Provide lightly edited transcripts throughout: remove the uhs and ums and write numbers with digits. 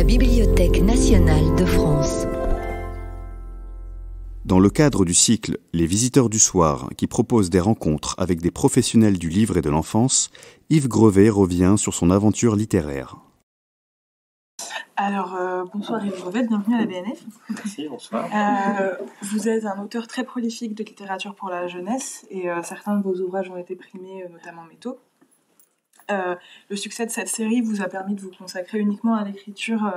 la Bibliothèque nationale de France. Dans le cadre du cycle Les Visiteurs du Soir, qui propose des rencontres avec des professionnels du livre et de l'enfance, Yves Grevet revient sur son aventure littéraire. Alors, bonsoir Yves Grevet, bienvenue à la BNF. Merci, bonsoir. Vous êtes un auteur très prolifique de littérature pour la jeunesse et certains de vos ouvrages ont été primés, notamment Métaux. Le succès de cette série vous a permis de vous consacrer uniquement à l'écriture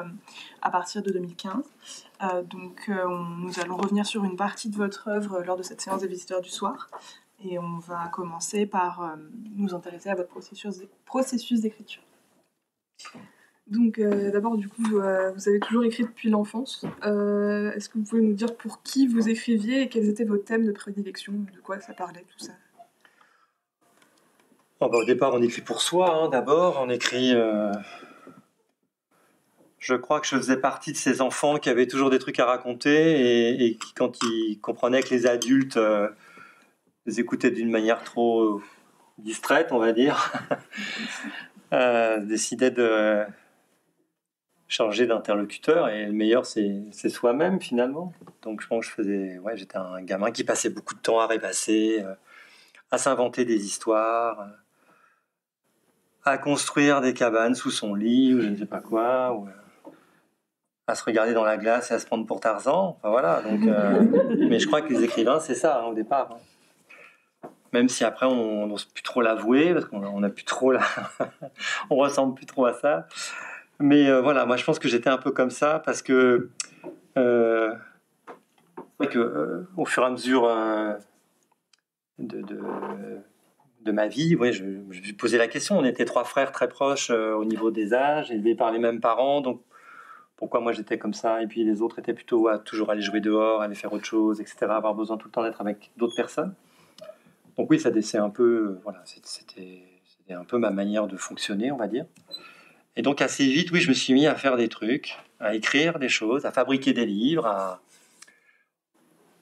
à partir de 2015. Nous allons revenir sur une partie de votre œuvre lors de cette séance des Visiteurs du Soir. Et on va commencer par nous intéresser à votre processus d'écriture. Donc d'abord, du coup, vous avez toujours écrit depuis l'enfance. Est-ce que vous pouvez nous dire pour qui vous écriviez et quels étaient vos thèmes de prédilection, de quoi ça parlait, tout ça? Au départ, on écrit pour soi, d'abord. On écrit... Je crois que je faisais partie de ces enfants qui avaient toujours des trucs à raconter et qui, quand ils comprenaient que les adultes les écoutaient d'une manière trop distraite, on va dire, décidaient de changer d'interlocuteur. Et le meilleur, c'est soi-même, finalement. Donc, je pense que j'étais un gamin qui passait beaucoup de temps à rêvasser, à s'inventer des histoires... à construire des cabanes sous son lit, ou je ne sais pas quoi, ou à se regarder dans la glace et à se prendre pour Tarzan. Enfin voilà, donc, mais je crois que les écrivains, c'est ça, au départ. Même si après, on n'ose plus trop l'avouer, parce qu'on n'a plus trop on ressemble plus trop à ça. Mais voilà, moi je pense que j'étais un peu comme ça, parce que, au fur et à mesure de ma vie, je me suis posé la question. On était 3 frères très proches au niveau des âges, élevés par les mêmes parents, donc pourquoi moi j'étais comme ça, et puis les autres étaient plutôt à toujours aller jouer dehors, aller faire autre chose, etc., avoir besoin tout le temps d'être avec d'autres personnes. Donc oui, ça c'est un peu, c'était un peu ma manière de fonctionner, on va dire. Et donc assez vite, oui, je me suis mis à faire des trucs, à écrire des choses, à fabriquer des livres,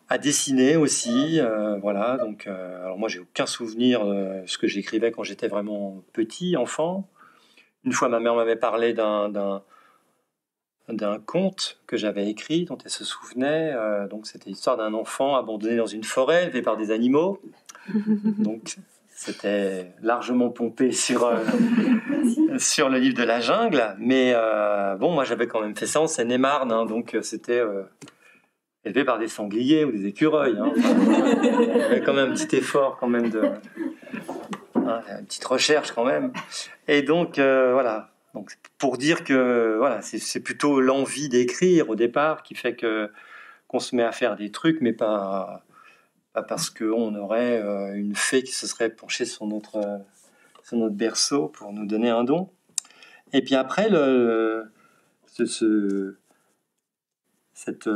à dessiner aussi, voilà. Donc, alors moi, j'ai aucun souvenir de ce que j'écrivais quand j'étais vraiment petit, enfant. Une fois, ma mère m'avait parlé d'un conte que j'avais écrit, dont elle se souvenait. Donc, c'était l'histoire d'un enfant abandonné dans une forêt, élevé par des animaux. Donc, c'était largement pompé sur le livre de la jungle. Mais moi, j'avais quand même fait ça en Seine-et-Marne, donc c'était... élevé par des sangliers ou des écureuils. Il y avait quand même un petit effort, quand même, une petite recherche quand même. Et donc, voilà. Donc, pour dire que voilà, c'est plutôt l'envie d'écrire au départ qui fait qu'on se met à faire des trucs, mais pas parce qu'on aurait une fée qui se serait penchée sur notre berceau pour nous donner un don. Et puis après, cette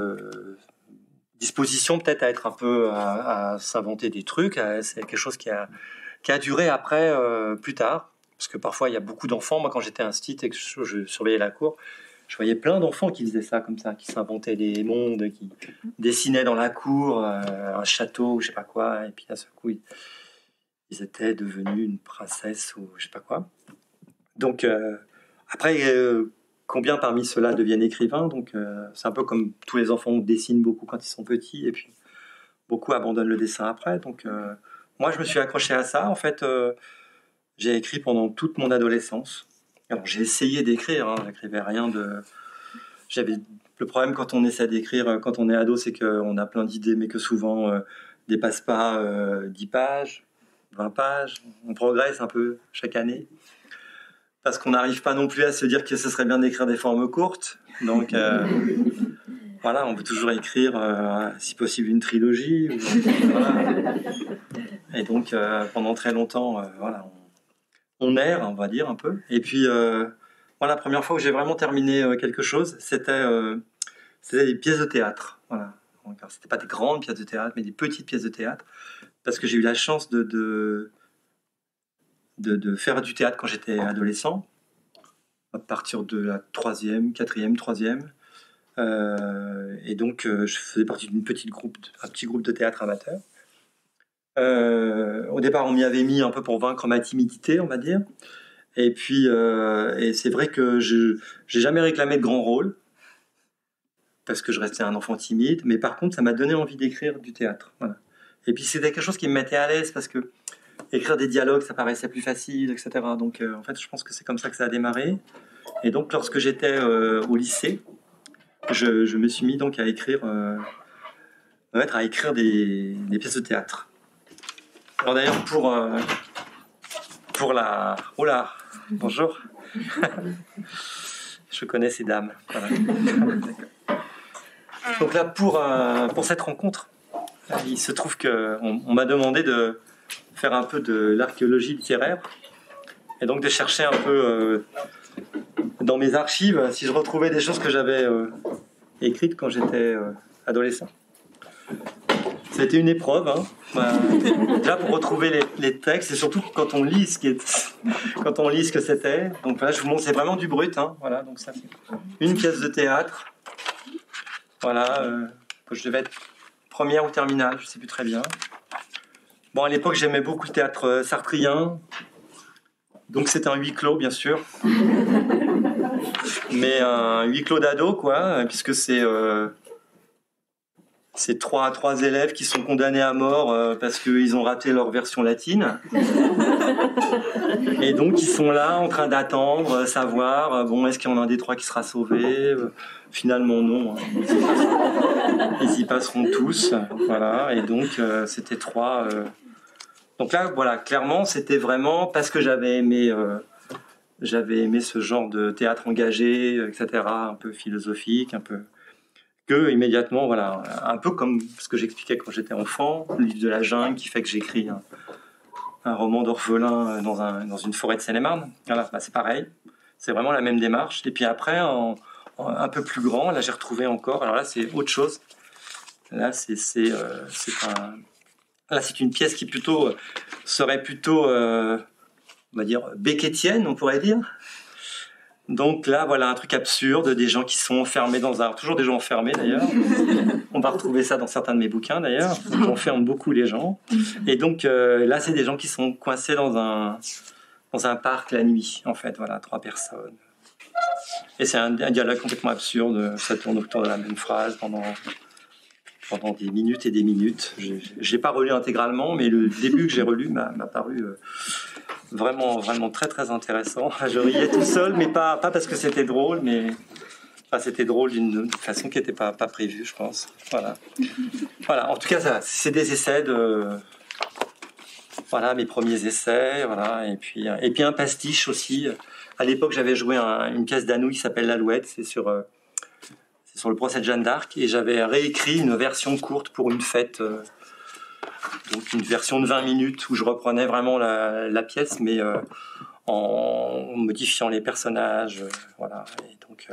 disposition peut-être à être un peu à s'inventer des trucs, c'est quelque chose qui a duré après, plus tard, parce que parfois il y a beaucoup d'enfants. Moi, quand j'étais instit et que je surveillais la cour, je voyais plein d'enfants qui faisaient ça comme ça, qui s'inventaient des mondes, qui dessinaient dans la cour un château ou je sais pas quoi, et puis à ce coup ils étaient devenus une princesse ou je sais pas quoi. Donc après combien parmi ceux-là deviennent écrivains? Donc c'est un peu comme tous les enfants dessinent beaucoup quand ils sont petits et puis beaucoup abandonnent le dessin après. Donc moi je me suis accroché à ça. En fait, j'ai écrit pendant toute mon adolescence. Alors j'ai essayé d'écrire, j'écrivais rien de... Le problème quand on essaie d'écrire, quand on est ado, c'est qu'on a plein d'idées, mais que souvent dépasse pas 10 pages, 20 pages. On progresse un peu chaque année. Parce qu'on n'arrive pas non plus à se dire que ce serait bien d'écrire des formes courtes. Donc, voilà, on peut toujours écrire, si possible, une trilogie. Voilà. Et donc, pendant très longtemps, voilà, on erre, on va dire, un peu. Et puis, la première fois où j'ai vraiment terminé quelque chose, c'était des pièces de théâtre. Voilà. Donc, alors, c'était pas des grandes pièces de théâtre, mais des petites pièces de théâtre. Parce que j'ai eu la chance de faire du théâtre quand j'étais adolescent, à partir de la 4e, 3e. Et donc, je faisais partie d'un petit groupe de théâtre amateur. Au départ, on m'y avait mis un peu pour vaincre ma timidité, on va dire. Et puis, et c'est vrai que j'ai jamais réclamé de grands rôles, parce que je restais un enfant timide, mais par contre, ça m'a donné envie d'écrire du théâtre. Voilà. Et puis, c'était quelque chose qui me mettait à l'aise, parce que écrire des dialogues, ça paraissait plus facile, etc. Donc, en fait, je pense que c'est comme ça que ça a démarré. Et donc, lorsque j'étais au lycée, je me suis mis donc à écrire des pièces de théâtre. Alors d'ailleurs, pour la... Oh là, bonjour. Je connais ces dames. Voilà. Donc là, pour cette rencontre, il se trouve qu'on m'a demandé de faire un peu de l'archéologie littéraire et donc de chercher un peu dans mes archives si je retrouvais des choses que j'avais écrites quand j'étais adolescent. Ça a été une épreuve, hein. Déjà pour retrouver les textes et surtout quand on lit ce que c'était. Donc là, je vous montre, c'est vraiment du brut, hein. Voilà, donc ça, une pièce de théâtre. Voilà, je devais être première ou terminale, je sais plus très bien. Bon, à l'époque, j'aimais beaucoup le théâtre sartrien, donc c'était un huis clos, bien sûr, mais un huis clos d'ado, quoi, puisque c'est trois élèves qui sont condamnés à mort parce qu'ils ont raté leur version latine. Et donc, ils sont là en train d'attendre, savoir, bon, est-ce qu'il y en a un des trois qui sera sauvé ? Finalement, non. Ils y passeront tous. Voilà. Et donc, c'était trois. Donc là, voilà, clairement, c'était vraiment parce que j'avais aimé ce genre de théâtre engagé, etc., un peu philosophique, un peu... que immédiatement, voilà, un peu comme ce que j'expliquais quand j'étais enfant, le livre de la jungle qui fait que j'écris un roman d'orphelin dans une forêt de Seine-et-Marne. Voilà, bah c'est pareil, c'est vraiment la même démarche. Et puis après, un peu plus grand, là j'ai retrouvé encore, alors là c'est autre chose. Là c'est une pièce qui serait plutôt, on va dire, becquetienne, on pourrait dire. Donc là, voilà un truc absurde, des gens qui sont enfermés toujours des gens enfermés d'ailleurs. On va retrouver ça dans certains de mes bouquins d'ailleurs. J'enferme beaucoup les gens. Et donc là, c'est des gens qui sont coincés dans un parc la nuit, en fait. Voilà, 3 personnes. Et c'est un dialogue complètement absurde. Ça tourne autour de la même phrase pendant des minutes et des minutes. J'ai pas relu intégralement, mais le début que j'ai relu m'a paru... vraiment, vraiment très très intéressant. Je riais tout seul, mais pas parce que c'était drôle, mais c'était drôle d'une façon qui n'était pas prévue, je pense. Voilà. En tout cas, ça, c'est des essais voilà, mes premiers essais, voilà. Et puis un pastiche aussi. À l'époque, j'avais joué une pièce d'Anouk qui s'appelle l'Alouette. C'est sur le procès de Jeanne d'Arc, et j'avais réécrit une version courte pour une fête. Donc une version de 20 minutes où je reprenais vraiment la pièce, mais en modifiant les personnages. Voilà. Et donc,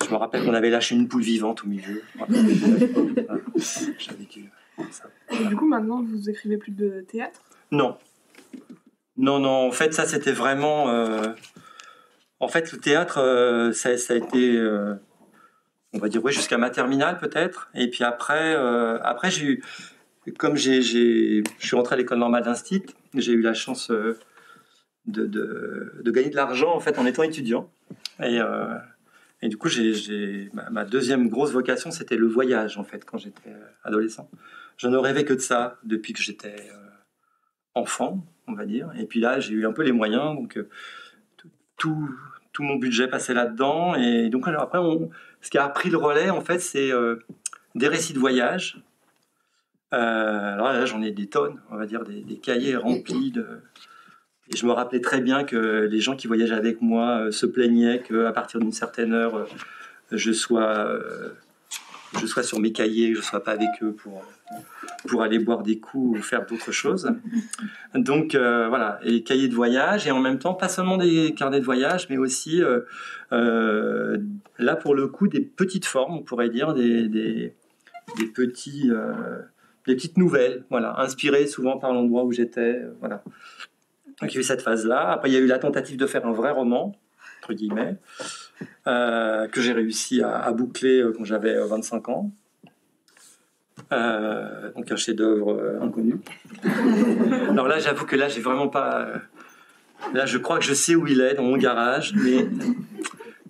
je me rappelle qu'on avait lâché une poule vivante au milieu. Voilà. J'avais dû... Ça. Et du coup, maintenant, vous écrivez plus de théâtre ? Non. En fait, ça, c'était vraiment... En fait, le théâtre, ça a été... on va dire, oui, jusqu'à ma terminale, peut-être. Et puis après j'ai eu... Comme je suis rentré à l'école normale d'Institut, j'ai eu la chance de gagner de l'argent en fait en étant étudiant. Et du coup, ma deuxième grosse vocation, c'était le voyage en fait quand j'étais adolescent. Je ne rêvais que de ça depuis que j'étais enfant, on va dire. Et puis là, j'ai eu un peu les moyens, donc tout mon budget passait là-dedans. Et donc alors, après, ce qui a pris le relais en fait, c'est des récits de voyage. Alors là, j'en ai des tonnes, on va dire des cahiers remplis et je me rappelais très bien que les gens qui voyageaient avec moi se plaignaient qu'à partir d'une certaine heure, je sois sur mes cahiers, que je sois pas avec eux pour aller boire des coups ou faire d'autres choses. Donc voilà, et cahiers de voyage, et en même temps, pas seulement des carnets de voyage, mais aussi là pour le coup des petites formes, on pourrait dire des petites nouvelles, voilà, inspirées souvent par l'endroit où j'étais, voilà. Donc il y a eu cette phase-là. Après, il y a eu la tentative de faire un vrai roman, entre guillemets, que j'ai réussi à boucler quand j'avais 25 ans. Donc un chef-d'œuvre inconnu. Alors là, j'avoue que là, j'ai vraiment pas Là, je crois que je sais où il est, dans mon garage, mais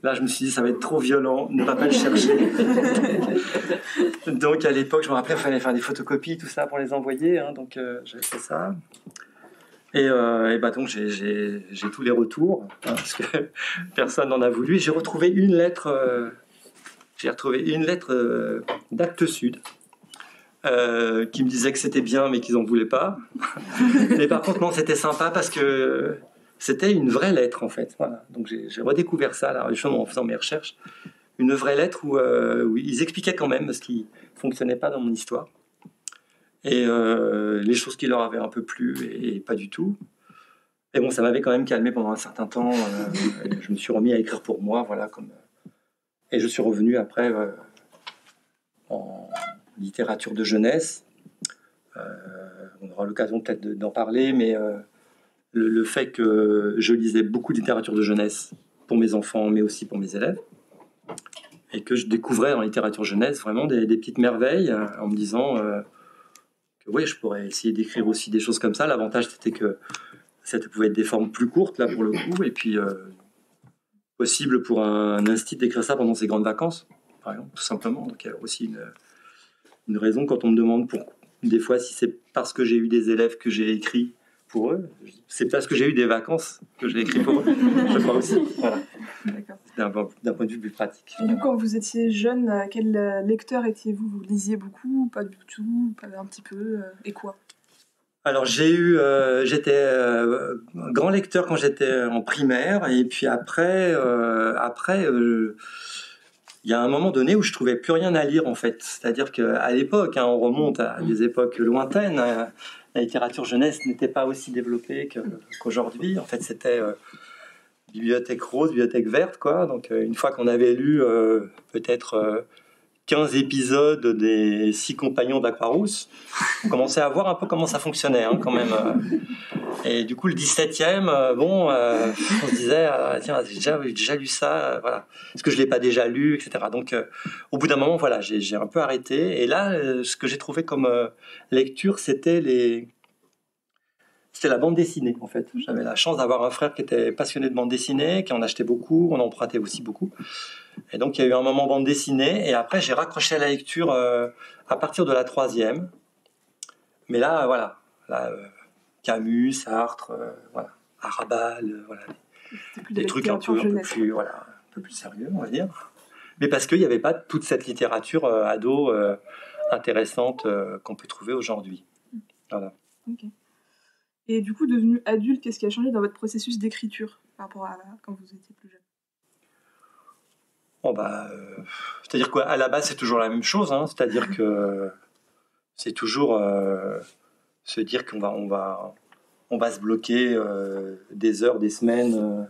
là, je me suis dit, ça va être trop violent, ne va pas le chercher. Donc, à l'époque, je me rappelais, il fallait faire des photocopies, tout ça, pour les envoyer, hein, donc j'ai fait ça. Et bah donc, j'ai tous les retours, hein, parce que personne n'en a voulu. J'ai retrouvé une lettre, d'Actes Sud, qui me disait que c'était bien, mais qu'ils n'en voulaient pas. Mais par contre, non, c'était sympa parce que c'était une vraie lettre, en fait. Voilà. Donc j'ai redécouvert ça, là, justement, en faisant mes recherches. Une vraie lettre où ils expliquaient quand même ce qui ne fonctionnait pas dans mon histoire. Et les choses qui leur avaient un peu plu et pas du tout. Et bon, ça m'avait quand même calmé pendant un certain temps. Je me suis remis à écrire pour moi, voilà, et je suis revenu après en littérature de jeunesse. On aura l'occasion peut-être d'en parler, mais le fait que je lisais beaucoup de littérature de jeunesse pour mes enfants, mais aussi pour mes élèves, et que je découvrais en littérature jeunesse vraiment des petites merveilles, en me disant que oui, je pourrais essayer d'écrire aussi des choses comme ça. L'avantage, c'était que ça pouvait être des formes plus courtes, là, pour le coup, et puis possible pour un institut d'écrire ça pendant ses grandes vacances, par exemple, tout simplement. Donc il y a aussi une raison quand on me demande des fois si c'est parce que j'ai eu des élèves que j'ai écrit pour eux. C'est parce que j'ai eu des vacances que j'ai écrit pour eux, je crois aussi. Voilà. D'accord. D'un point de vue plus pratique. Et du coup, quand vous étiez jeune, quel lecteur étiez-vous? Vous lisiez beaucoup, pas du tout, pas un petit peu, et quoi? Alors j'étais grand lecteur quand j'étais en primaire, et puis après, il y a un moment donné où je trouvais plus rien à lire, en fait. C'est-à-dire qu'à l'époque, hein, on remonte à des époques lointaines, la littérature jeunesse n'était pas aussi développée qu'aujourd'hui. En fait, c'était bibliothèque rose, bibliothèque verte, quoi. Donc une fois qu'on avait lu peut-être 15 épisodes des 6 compagnons de la Croix-Rousse, on commençait à voir un peu comment ça fonctionnait, hein, quand même. Et du coup, le 17e, on se disait, tiens, j'ai déjà lu ça, voilà. Est-ce que je ne l'ai pas déjà lu, etc. Donc, au bout d'un moment, voilà, j'ai un peu arrêté. Et là, ce que j'ai trouvé comme lecture, c'était la bande dessinée, en fait. J'avais la chance d'avoir un frère qui était passionné de bande dessinée, qui en achetait beaucoup, on empruntait aussi beaucoup. Et donc, il y a eu un moment bande dessinée, et après, j'ai raccroché à la lecture à partir de la 3e. Mais là, voilà, Camus, Sartre, voilà, Arabal, voilà, des trucs un peu plus sérieux, on va dire. Mais parce qu'il n'y avait pas toute cette littérature ado intéressante qu'on peut trouver aujourd'hui. Voilà. Okay. Et du coup, devenu adulte, qu'est-ce qui a changé dans votre processus d'écriture par rapport à quand vous étiez plus jeune? C'est-à-dire qu'à la base, c'est toujours la même chose, hein, c'est-à-dire que c'est toujours se dire qu'on va se bloquer des heures, des semaines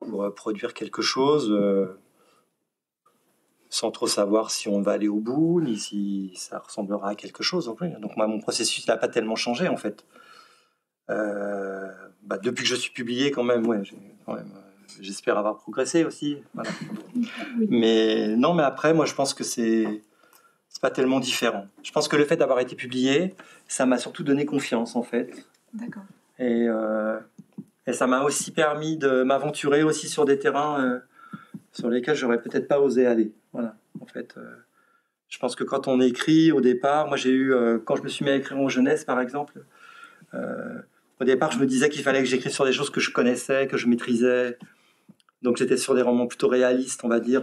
pour produire quelque chose sans trop savoir si on va aller au bout, ni si ça ressemblera à quelque chose. Donc moi, mon processus n'a pas tellement changé, en fait. Depuis que je suis publié, quand même, j'espère avoir progressé aussi. Voilà. Oui. Mais après, moi, je pense que c'est pas tellement différent. Je pense que le fait d'avoir été publié, ça m'a surtout donné confiance, en fait. D'accord. Et ça m'a aussi permis de m'aventurer aussi sur des terrains sur lesquels j'aurais peut-être pas osé aller. Voilà. En fait, je pense que quand on écrit au départ, moi j'ai eu, quand je me suis mis à écrire en jeunesse, par exemple, au départ, je me disais qu'il fallait que j'écrive sur des choses que je connaissais, que je maîtrisais. Donc j'étais sur des romans plutôt réalistes, on va dire,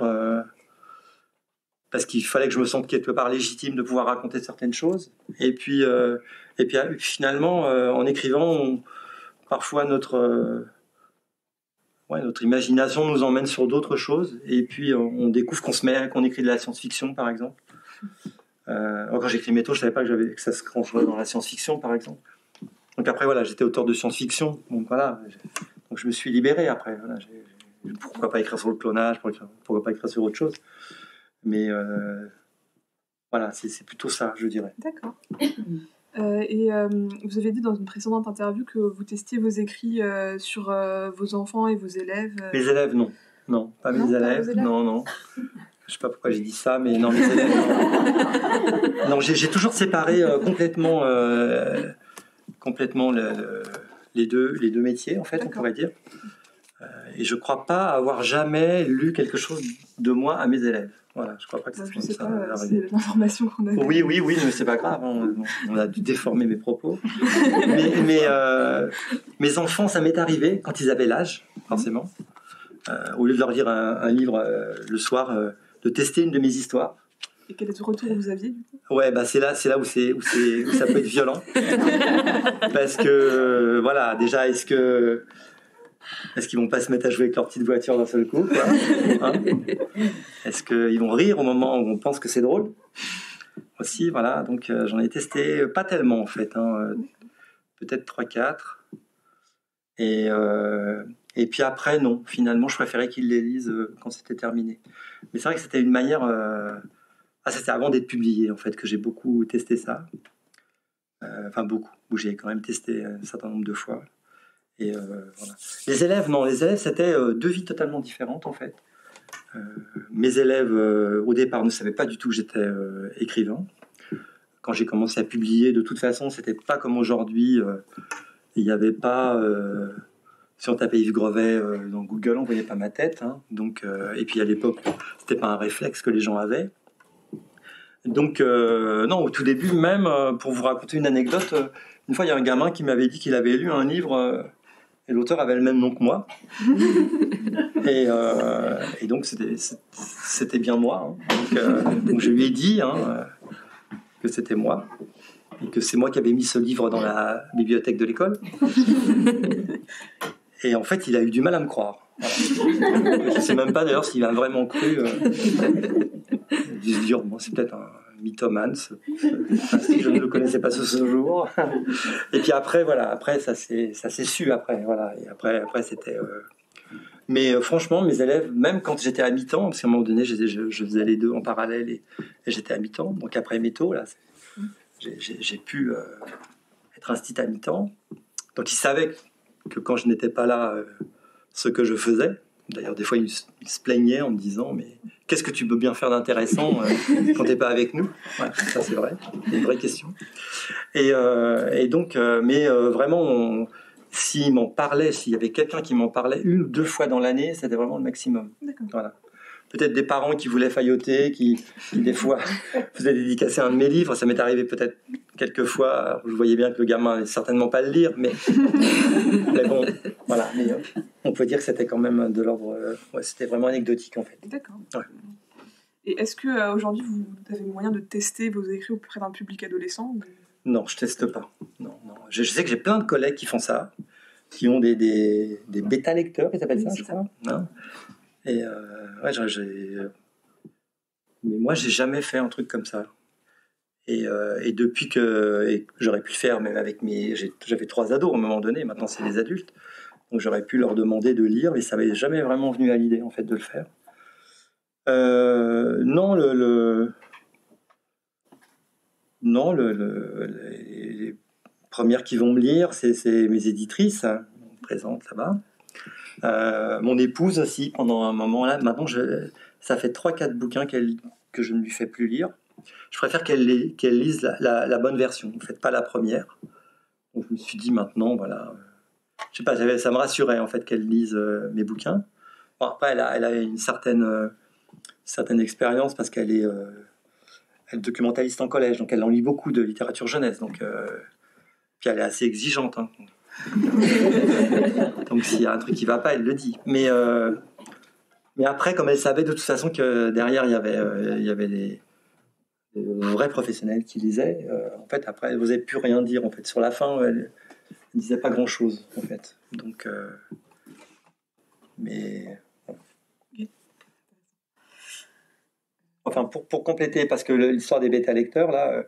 parce qu'il fallait que je me sente quelque part légitime de pouvoir raconter certaines choses. Et puis finalement, en écrivant, parfois notre imagination nous emmène sur d'autres choses. Et puis on découvre qu'on écrit de la science-fiction, par exemple. Quand j'écris Métaux, je ne savais pas que ça se rangerait dans la science-fiction, par exemple. Donc après, voilà, j'étais auteur de science-fiction. Donc voilà, donc je me suis libéré après. Voilà, pourquoi pas écrire sur le clonage, pourquoi pas écrire sur autre chose. Mais voilà, c'est plutôt ça, je dirais. D'accord. Et vous avez dit dans une précédente interview que vous testiez vos écrits sur vos enfants et vos élèves. Mes élèves, non. Non, pas mes élèves. Non. Je sais pas pourquoi j'ai dit ça, mais non, mes élèves, non. Non, j'ai toujours séparé complètement les deux métiers, en fait, on pourrait dire. Et je ne crois pas avoir jamais lu quelque chose de moi à mes élèves. Voilà, je crois pas que je sais pas, c'est l'information qu'on a. Oui, mais c'est pas grave, on a dû déformer mes propos. mais mes enfants, ça m'est arrivé quand ils avaient l'âge, forcément, au lieu de leur lire un livre le soir, de tester une de mes histoires. Et quel est le retour que vous aviez du coup ? Ouais, c'est là où ça peut être violent. Parce que, voilà, déjà, est-ce qu'ils vont pas se mettre à jouer avec leur petite voiture d'un seul coup, quoi, hein ? Est-ce qu'ils vont rire au moment où on pense que c'est drôle ? Aussi, voilà, donc j'en ai testé pas tellement en fait, peut-être 3-4. Et puis après, non, finalement, je préférais qu'ils les lisent quand c'était terminé. Mais c'est vrai que c'était une manière... c'était avant d'être publié en fait que j'ai beaucoup testé ça. Beaucoup, où j'ai quand même testé un certain nombre de fois. Et voilà. Les élèves, c'était deux vies totalement différentes en fait. Mes élèves, au départ, ne savaient pas du tout que j'étais écrivain. Quand j'ai commencé à publier, de toute façon, c'était pas comme aujourd'hui. Il n'y avait pas... si on tapait Yves Grevet dans Google, on ne voyait pas ma tête. Donc, et puis à l'époque, c'était pas un réflexe que les gens avaient. Donc, non, au tout début, même, pour vous raconter une anecdote, une fois, il y a un gamin qui m'avait dit qu'il avait lu un livre... et l'auteur avait le même nom que moi. Et donc, c'était bien moi. Donc, je lui ai dit que c'était moi. Et que c'est moi qui avais mis ce livre dans la bibliothèque de l'école. Et en fait, il a eu du mal à me croire. Voilà. Je ne sais même pas d'ailleurs s'il a vraiment cru. Il a dû se dire, bon, c'est peut-être un mythomane. Je ne le connaissais pas ce jour. Et puis après, voilà, après ça s'est su après, voilà. Et après c'était. Mais franchement, mes élèves, même quand j'étais à mi-temps, parce qu'à un moment donné, je faisais les deux en parallèle et j'étais à mi-temps. Donc après métaux, là, j'ai pu être institut à mi-temps. Donc ils savaient que quand je n'étais pas là, ce que je faisais. D'ailleurs, des fois, ils se plaignaient en me disant, mais qu'est-ce que tu peux bien faire d'intéressant quand tu n'es pas avec nous ? Ouais, ça, c'est vrai. C'est une vraie question. Et donc, vraiment, s'il m'en parlait, s'il y avait quelqu'un qui m'en parlait 1 ou 2 fois dans l'année, c'était vraiment le maximum. D'accord. Voilà. Peut-être des parents qui voulaient failloter, qui des fois faisaient dédicacer un de mes livres. Ça m'est arrivé peut-être quelques fois. Je voyais bien que le gamin n'allait certainement pas le lire, mais bon, voilà. Mais, on peut dire que c'était quand même de l'ordre... c'était vraiment anecdotique, en fait. D'accord. Ouais. Et est-ce qu'aujourd'hui, vous avez moyen de tester vos écrits auprès d'un public adolescent ou... Non, je teste pas. Non. Je sais que j'ai plein de collègues qui font ça, qui ont des bêta-lecteurs, ils appellent ça, je crois. Non. Et mais moi, j'ai jamais fait un truc comme ça. Et depuis que j'aurais pu le faire, même avec j'avais 3 ados à un moment donné, maintenant c'est des adultes, donc j'aurais pu leur demander de lire, mais ça m'avait jamais vraiment venu à l'idée en fait de le faire. Non, les premières qui vont me lire, c'est mes éditrices, présentes là-bas. Mon épouse aussi, pendant un moment là. Maintenant, ça fait 3-4 bouquins que je ne lui fais plus lire. Je préfère qu'elle lise la bonne version, en fait, pas la première. Donc, je me suis dit maintenant, voilà. Je sais pas, ça me rassurait en fait qu'elle lise mes bouquins. Bon, après, elle a une certaine expérience parce qu'elle est documentaliste en collège, donc elle en lit beaucoup de littérature jeunesse. Donc, puis elle est assez exigeante. Donc s'il y a un truc qui va pas, elle le dit. Mais après, comme elle savait de toute façon que derrière il y avait des vrais professionnels qui lisaient, en fait après elle n'osait plus rien dire. En fait, sur la fin, elle ne disait pas grand chose. En fait, donc mais enfin pour compléter, parce que l'histoire des bêta-lecteurs là,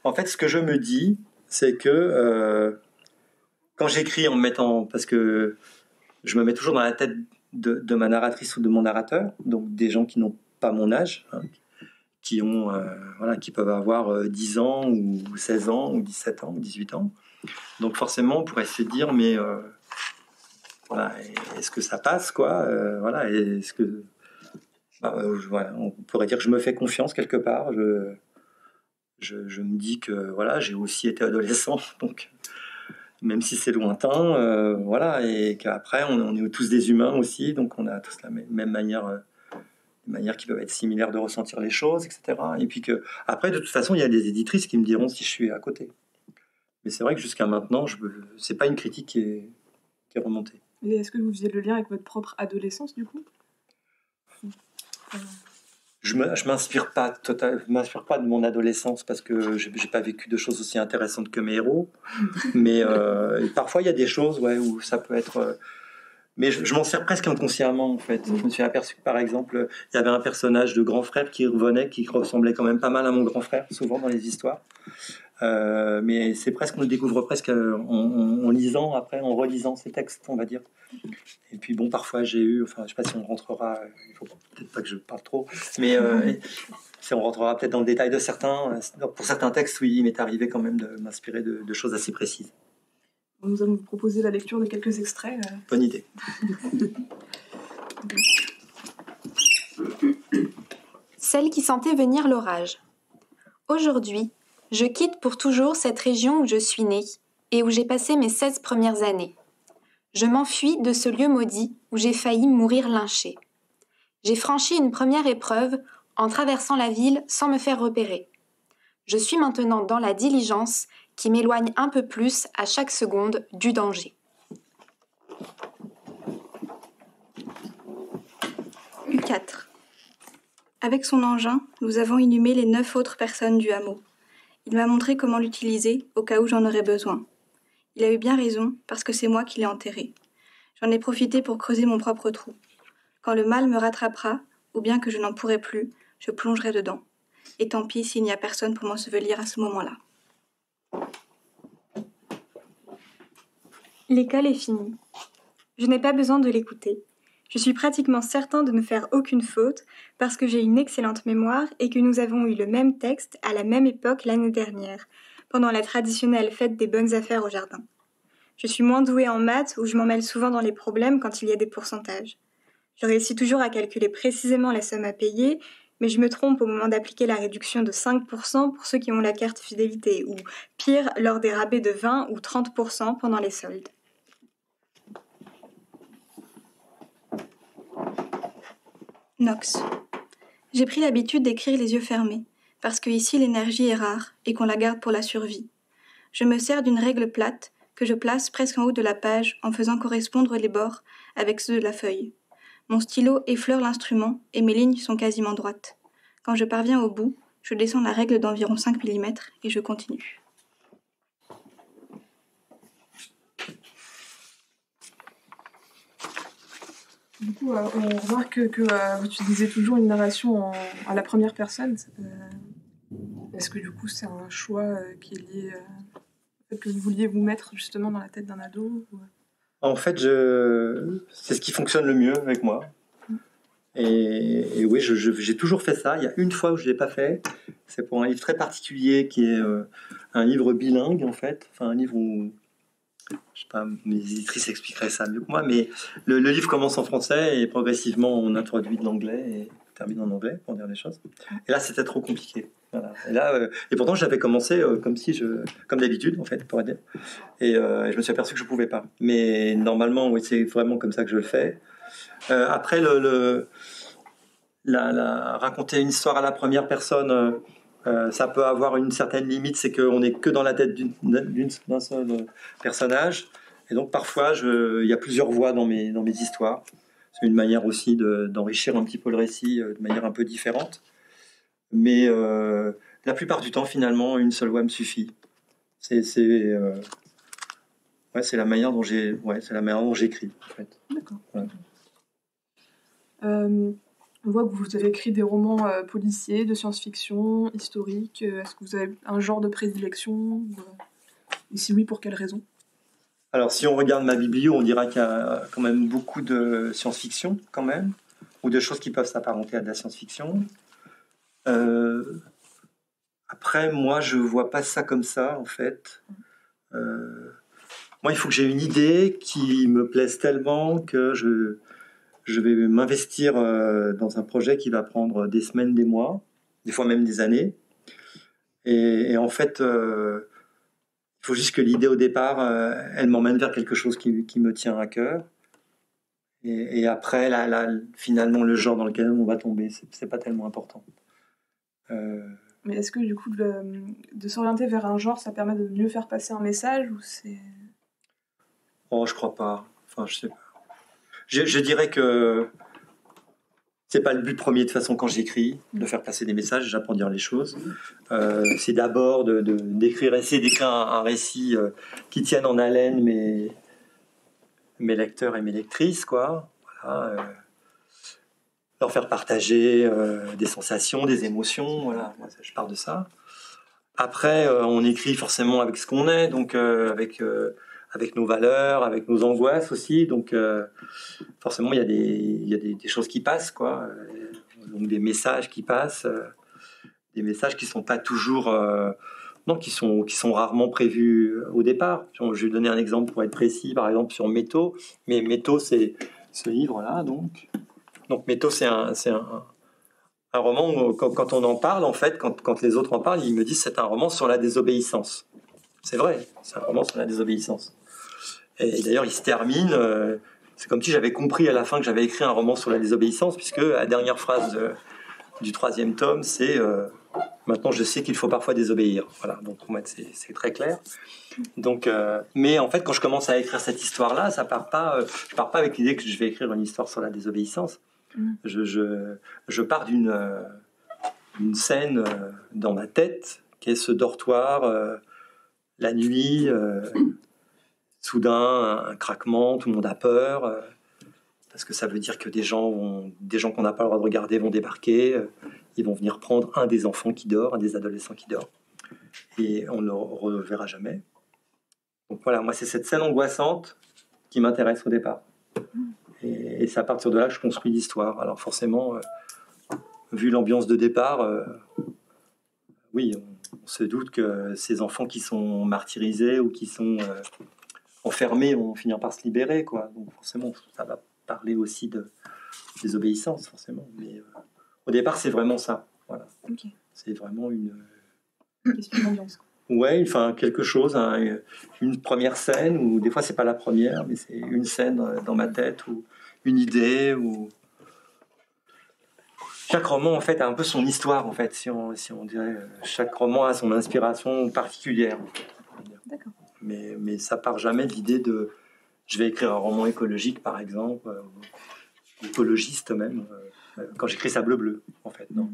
en fait, ce que je me dis, c'est que quand j'écris en me mettant, parce que je me mets toujours dans la tête de ma narratrice ou de mon narrateur, donc des gens qui n'ont pas mon âge, qui peuvent avoir 10 ans ou 16 ans ou 17 ans ou 18 ans. Donc forcément, on pourrait se dire, mais voilà, est-ce que ça passe, quoi, voilà, est-ce que voilà, on pourrait dire que je me fais confiance quelque part. Je me dis que voilà, j'ai aussi été adolescent, donc. même si c'est lointain, voilà, et qu'après on est tous des humains aussi, donc on a tous la même manière, des manières qui peuvent être similaires de ressentir les choses, etc. Et puis que après, de toute façon, il y a des éditrices qui me diront si je suis à côté. Mais c'est vrai que jusqu'à maintenant, c'est pas une critique qui est remontée. Et est-ce que vous faisiez le lien avec votre propre adolescence, du coup ? Je m'inspire pas de mon adolescence parce que j'ai pas vécu de choses aussi intéressantes que mes héros. Mais parfois, il y a des choses où ça peut être... mais je m'en sers presque inconsciemment, en fait. Je me suis aperçu que, par exemple, il y avait un personnage de grand frère qui revenait, qui ressemblait quand même pas mal à mon grand frère, souvent dans les histoires. Mais c'est presque, on le découvre presque en lisant, après, en relisant ces textes, on va dire. Et puis bon, parfois j'ai eu, enfin je sais pas si on rentrera, il faut peut-être pas que je parle trop, mais si on rentrera peut-être dans le détail de certains, pour certains textes, oui, il m'est arrivé quand même de m'inspirer de choses assez précises. Nous allons vous proposer la lecture de quelques extraits. Bonne idée. Celle qui sentait venir l'orage. Aujourd'hui, je quitte pour toujours cette région où je suis née et où j'ai passé mes 16 premières années. Je m'enfuis de ce lieu maudit où j'ai failli mourir lynchée. J'ai franchi une première épreuve en traversant la ville sans me faire repérer. Je suis maintenant dans la diligence qui m'éloigne un peu plus à chaque seconde du danger. U4. Avec son engin, nous avons inhumé les 9 autres personnes du hameau. Il m'a montré comment l'utiliser au cas où j'en aurais besoin. Il a eu bien raison, parce que c'est moi qui l'ai enterré. J'en ai profité pour creuser mon propre trou. Quand le mal me rattrapera, ou bien que je n'en pourrai plus, je plongerai dedans. Et tant pis s'il n'y a personne pour m'ensevelir à ce moment-là. L'école est finie. Je n'ai pas besoin de l'écouter. Je suis pratiquement certain de ne faire aucune faute parce que j'ai une excellente mémoire et que nous avons eu le même texte à la même époque l'année dernière, pendant la traditionnelle fête des bonnes affaires au jardin. Je suis moins douée en maths où je m'en mêle souvent dans les problèmes quand il y a des pourcentages. Je réussis toujours à calculer précisément la somme à payer, mais je me trompe au moment d'appliquer la réduction de 5% pour ceux qui ont la carte fidélité, ou pire, lors des rabais de 20 ou 30% pendant les soldes. Nox. J'ai pris l'habitude d'écrire les yeux fermés, parce que ici l'énergie est rare et qu'on la garde pour la survie. Je me sers d'une règle plate que je place presque en haut de la page en faisant correspondre les bords avec ceux de la feuille. Mon stylo effleure l'instrument et mes lignes sont quasiment droites. Quand je parviens au bout, je descends la règle d'environ 5 mm et je continue. Du coup, on remarque que vous utilisez toujours une narration à la première personne. Est-ce que du coup c'est un choix qui est lié au fait que vous vouliez vous mettre justement dans la tête d'un ado ou... En fait, c'est ce qui fonctionne le mieux avec moi. Et oui, j'ai toujours fait ça. Il y a une fois où je ne l'ai pas fait. C'est pour un livre très particulier qui est un livre bilingue, en fait. Enfin, un livre où... Je sais pas, mes éditrices expliqueraient ça mieux que moi, mais le livre commence en français et progressivement on introduit de l'anglais et termine en anglais pour dire les choses. Et là, c'était trop compliqué. Voilà. Et pourtant, j'avais commencé comme d'habitude, en fait, pour dire. Et je me suis aperçu que je ne pouvais pas. Mais normalement, oui, c'est vraiment comme ça que je le fais. Après, raconter une histoire à la première personne, ça peut avoir une certaine limite, c'est qu'on n'est que dans la tête d'un seul personnage. Et donc, parfois, il y a plusieurs voix dans mes histoires. C'est une manière aussi d'enrichir un petit peu le récit de manière un peu différente. Mais la plupart du temps, finalement, une seule voix me suffit. C'est la manière dont j'écris, en fait. D'accord. Ouais. On voit que vous avez écrit des romans policiers, de science-fiction, historiques. Est-ce que vous avez un genre de prédilection et si oui, pour quelle raison? Alors, si on regarde ma biblio, on dira qu'il y a quand même beaucoup de science-fiction, quand même, ou de choses qui peuvent s'apparenter à de la science-fiction. Après, moi, je vois pas ça comme ça, en fait. Moi, il faut que j'ai une idée qui me plaise tellement que je vais m'investir dans un projet qui va prendre des semaines, des mois, des fois même des années. Et en fait, il faut juste que l'idée au départ, elle m'emmène vers quelque chose qui me tient à cœur. Et après, finalement, le genre dans lequel on va tomber, c'est pas tellement important. Mais est-ce que du coup, de s'orienter vers un genre, ça permet de mieux faire passer un message ou c'est... Oh, je crois pas. Enfin, je sais pas. Je dirais que c'est pas le but premier de toute façon quand j'écris, de faire passer des messages, j'apprends à dire les choses. C'est d'abord essayer d'écrire un récit qui tienne en haleine mes lecteurs et mes lectrices, quoi. Voilà, leur faire partager des sensations, des émotions, voilà. Moi, je pars de ça. Après, on écrit forcément avec ce qu'on est, donc avec nos valeurs, avec nos angoisses aussi, donc forcément il y a des choses qui passent, quoi. Donc des messages qui passent, des messages qui sont pas toujours... non, qui sont rarement prévus au départ. Je vais donner un exemple pour être précis, par exemple sur Métaux. Mais Métaux, c'est ce livre-là, donc. Donc Métaux, c'est un roman où, quand on en parle, en fait, quand les autres en parlent, ils me disent c'est un roman sur la désobéissance. C'est vrai, c'est un roman sur la désobéissance. Et d'ailleurs, il se termine... c'est comme si j'avais compris à la fin que j'avais écrit un roman sur la désobéissance, puisque la dernière phrase du 3e tome, c'est... maintenant, je sais qu'il faut parfois désobéir. Voilà, donc pour moi, c'est très clair. Donc, mais en fait, quand je commence à écrire cette histoire-là, je pars pas avec l'idée que je vais écrire une histoire sur la désobéissance. Je pars d'une scène dans ma tête, qui est ce dortoir, la nuit, soudain, un craquement, tout le monde a peur, parce que ça veut dire que des gens qu'on n'a pas le droit de regarder vont débarquer. Ils vont venir prendre un des enfants qui dort, un des adolescents qui dort. Et on ne le reverra jamais. Donc voilà, moi, c'est cette scène angoissante qui m'intéresse au départ. Et c'est à partir de là que je construis l'histoire. Alors forcément, vu l'ambiance de départ, oui, on se doute que ces enfants qui sont martyrisés ou qui sont enfermés vont finir par se libérer, quoi. Donc forcément, ça va parler aussi de désobéissance, forcément. Mais... au départ, c'est vraiment ça. Voilà. Okay. C'est vraiment une question d'ambiance. Ouais, enfin quelque chose, une première scène, ou des fois c'est pas la première, mais c'est une scène dans ma tête, ou une idée, ou chaque roman en fait a un peu son histoire en fait, si on dirait, chaque roman a son inspiration particulière. En fait, d'accord. Mais ça part jamais de l'idée de je vais écrire un roman écologique par exemple, écologiste même. Quand j'écris ça bleu en fait, non.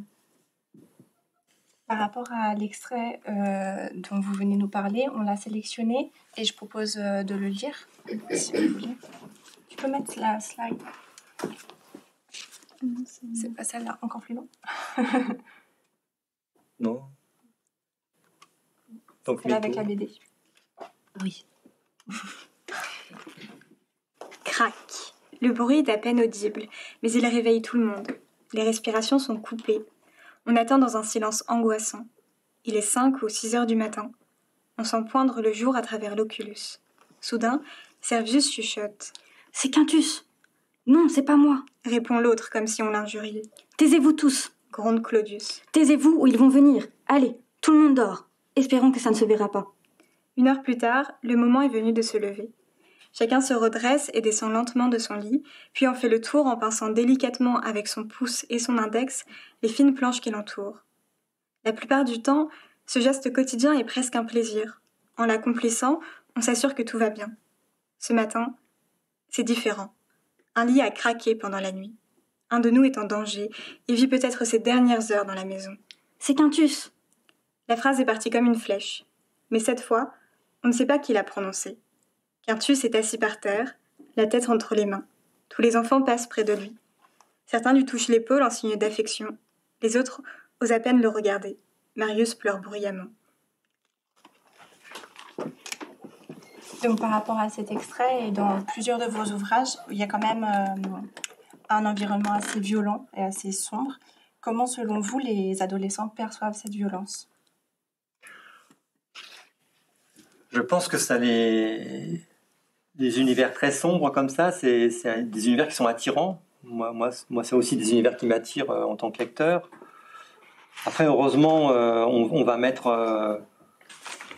Par rapport à l'extrait dont vous venez nous parler, on l'a sélectionné et je propose de le lire, si vous voulez. Tu peux mettre la slide. C'est pas celle-là, encore plus long. Non. Donc celle avec la BD. Oui. Crac. Le bruit est à peine audible, mais il réveille tout le monde. Les respirations sont coupées. On attend dans un silence angoissant. Il est 5 ou 6 heures du matin. On sent poindre le jour à travers l'oculus. Soudain, Servius chuchote. « C'est Quintus !»« Non, c'est pas moi !» répond l'autre comme si on l'injuriait. « Taisez-vous tous !» gronde Claudius. « Taisez-vous ou ils vont venir. Allez, tout le monde dort. Espérons que ça ne se verra pas. » 1 heure plus tard, le moment est venu de se lever. Chacun se redresse et descend lentement de son lit, puis en fait le tour en pinçant délicatement avec son pouce et son index les fines planches qui l'entourent. La plupart du temps, ce geste quotidien est presque un plaisir. En l'accomplissant, on s'assure que tout va bien. Ce matin, c'est différent. Un lit a craqué pendant la nuit. Un de nous est en danger et vit peut-être ses dernières heures dans la maison. « C'est Quintus !» La phrase est partie comme une flèche. Mais cette fois, on ne sait pas qui l'a prononcée. Quintus est assis par terre, la tête entre les mains. Tous les enfants passent près de lui. Certains lui touchent l'épaule en signe d'affection. Les autres osent à peine le regarder. Marius pleure bruyamment. Donc par rapport à cet extrait et dans plusieurs de vos ouvrages, il y a quand même un environnement assez violent et assez sombre. Comment, selon vous, les adolescents perçoivent cette violence ? Je pense que ça les univers très sombres comme ça, c'est des univers qui sont attirants. Moi, c'est aussi des univers qui m'attirent en tant que lecteur. Après, heureusement, on va mettre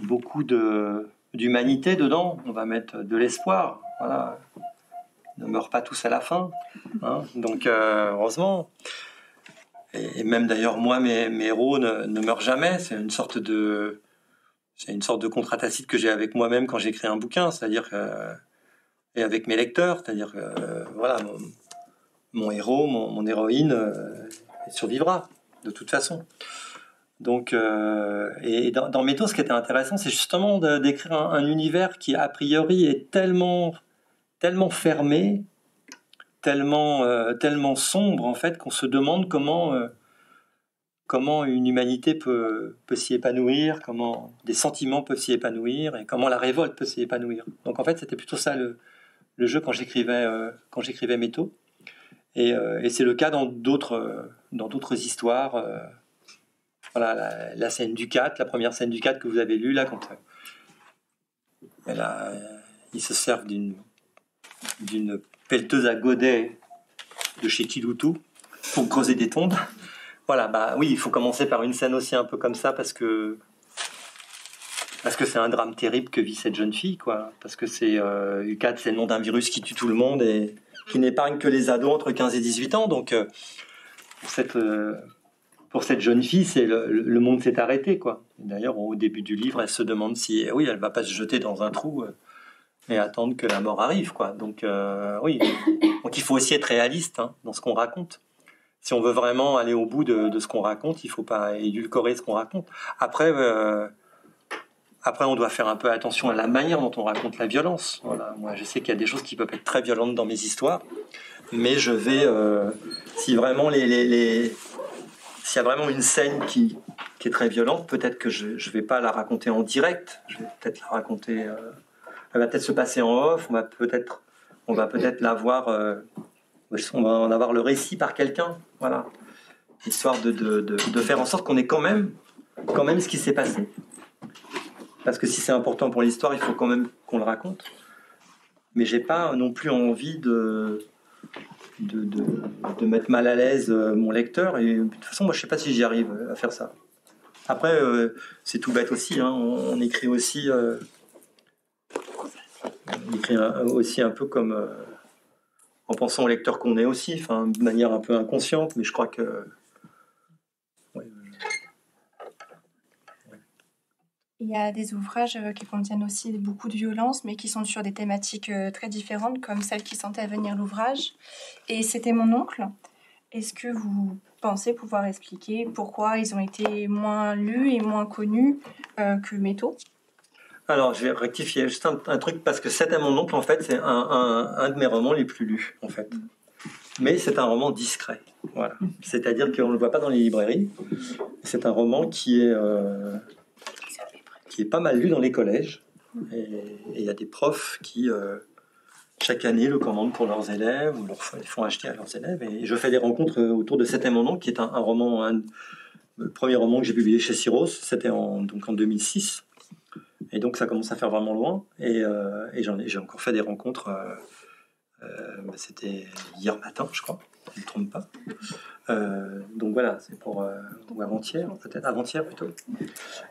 beaucoup de d'humanité dedans. On va mettre de l'espoir. Voilà. Ne meurent pas tous à la fin. Hein. Donc, heureusement. Et même d'ailleurs, moi, mes héros ne meurent jamais. C'est une sorte de contrat tacite que j'ai avec moi-même quand j'écris un bouquin. C'est-à-dire et avec mes lecteurs. C'est-à-dire que voilà, mon héros, mon héroïne survivra de toute façon. Donc, et dans Métaux, ce qui était intéressant, c'est justement d'écrire un univers qui, a priori, est tellement fermé, tellement sombre, en fait, qu'on se demande comment une humanité peut s'y épanouir, comment des sentiments peuvent s'y épanouir, et comment la révolte peut s'y épanouir. Donc, en fait, c'était plutôt ça le jeu quand j'écrivais Métaux. Et c'est le cas dans d'autres histoires. Voilà, la scène du 4, la première scène du 4 que vous avez lue, là, quand ils se servent d'une pelleteuse à godet de chez Kiloutou pour creuser des tombes. Voilà, bah oui, il faut commencer par une scène aussi un peu comme ça, parce que c'est un drame terrible que vit cette jeune fille, quoi. Parce que c'est U4, c'est le nom d'un virus qui tue tout le monde et qui n'épargne que les ados entre 15 et 18 ans. Donc, pour cette jeune fille, c'est le monde s'est arrêté, quoi. D'ailleurs, au début du livre, elle se demande si, oui, elle va pas se jeter dans un trou et attendre que la mort arrive, quoi. Donc, oui. Donc, il faut aussi être réaliste dans ce qu'on raconte. Si on veut vraiment aller au bout de ce qu'on raconte, il faut pas édulcorer ce qu'on raconte. Après, on doit faire un peu attention à la manière dont on raconte la violence. Voilà. Moi, je sais qu'il y a des choses qui peuvent être très violentes dans mes histoires, mais je vais, si vraiment s'il y a vraiment une scène qui est très violente, peut-être que je ne vais pas la raconter en direct. Je vais peut-être la raconter. Elle va peut-être se passer en off. On va peut-être la voir. On va en avoir le récit par quelqu'un. Voilà. Histoire de faire en sorte qu'on ait quand même ce qui s'est passé. Parce que si c'est important pour l'histoire, il faut quand même qu'on le raconte. Mais j'ai pas non plus envie de mettre mal à l'aise mon lecteur, et de toute façon moi je sais pas si j'y arrive à faire ça. Après c'est tout bête aussi, on écrit aussi aussi un peu comme en pensant au lecteur qu'on est aussi, enfin de manière un peu inconsciente, mais je crois que il y a des ouvrages qui contiennent aussi beaucoup de violence, mais qui sont sur des thématiques très différentes, comme celle qui sentait venir l'ouvrage. Et c'était mon oncle. Est-ce que vous pensez pouvoir expliquer pourquoi ils ont été moins lus et moins connus que Métaux ? Alors, je vais rectifier juste un truc, parce que C'était mon oncle, en fait, c'est un de mes romans les plus lus, en fait. Mais c'est un roman discret. Voilà. C'est-à-dire qu'on ne le voit pas dans les librairies. C'est un roman qui est pas mal lu dans les collèges. Et il y a des profs qui, chaque année, le commandent pour leurs élèves ou les font acheter à leurs élèves. Et je fais des rencontres autour de C'était mon oncle, qui est un roman, le premier roman que j'ai publié chez Syros. C'était en 2006. Et donc, ça commence à faire vraiment loin. Et j'ai encore fait des rencontres. C'était hier matin, je crois. Je ne me trompe pas. Donc voilà, c'est pour ou avant-hier, peut-être avant-hier plutôt.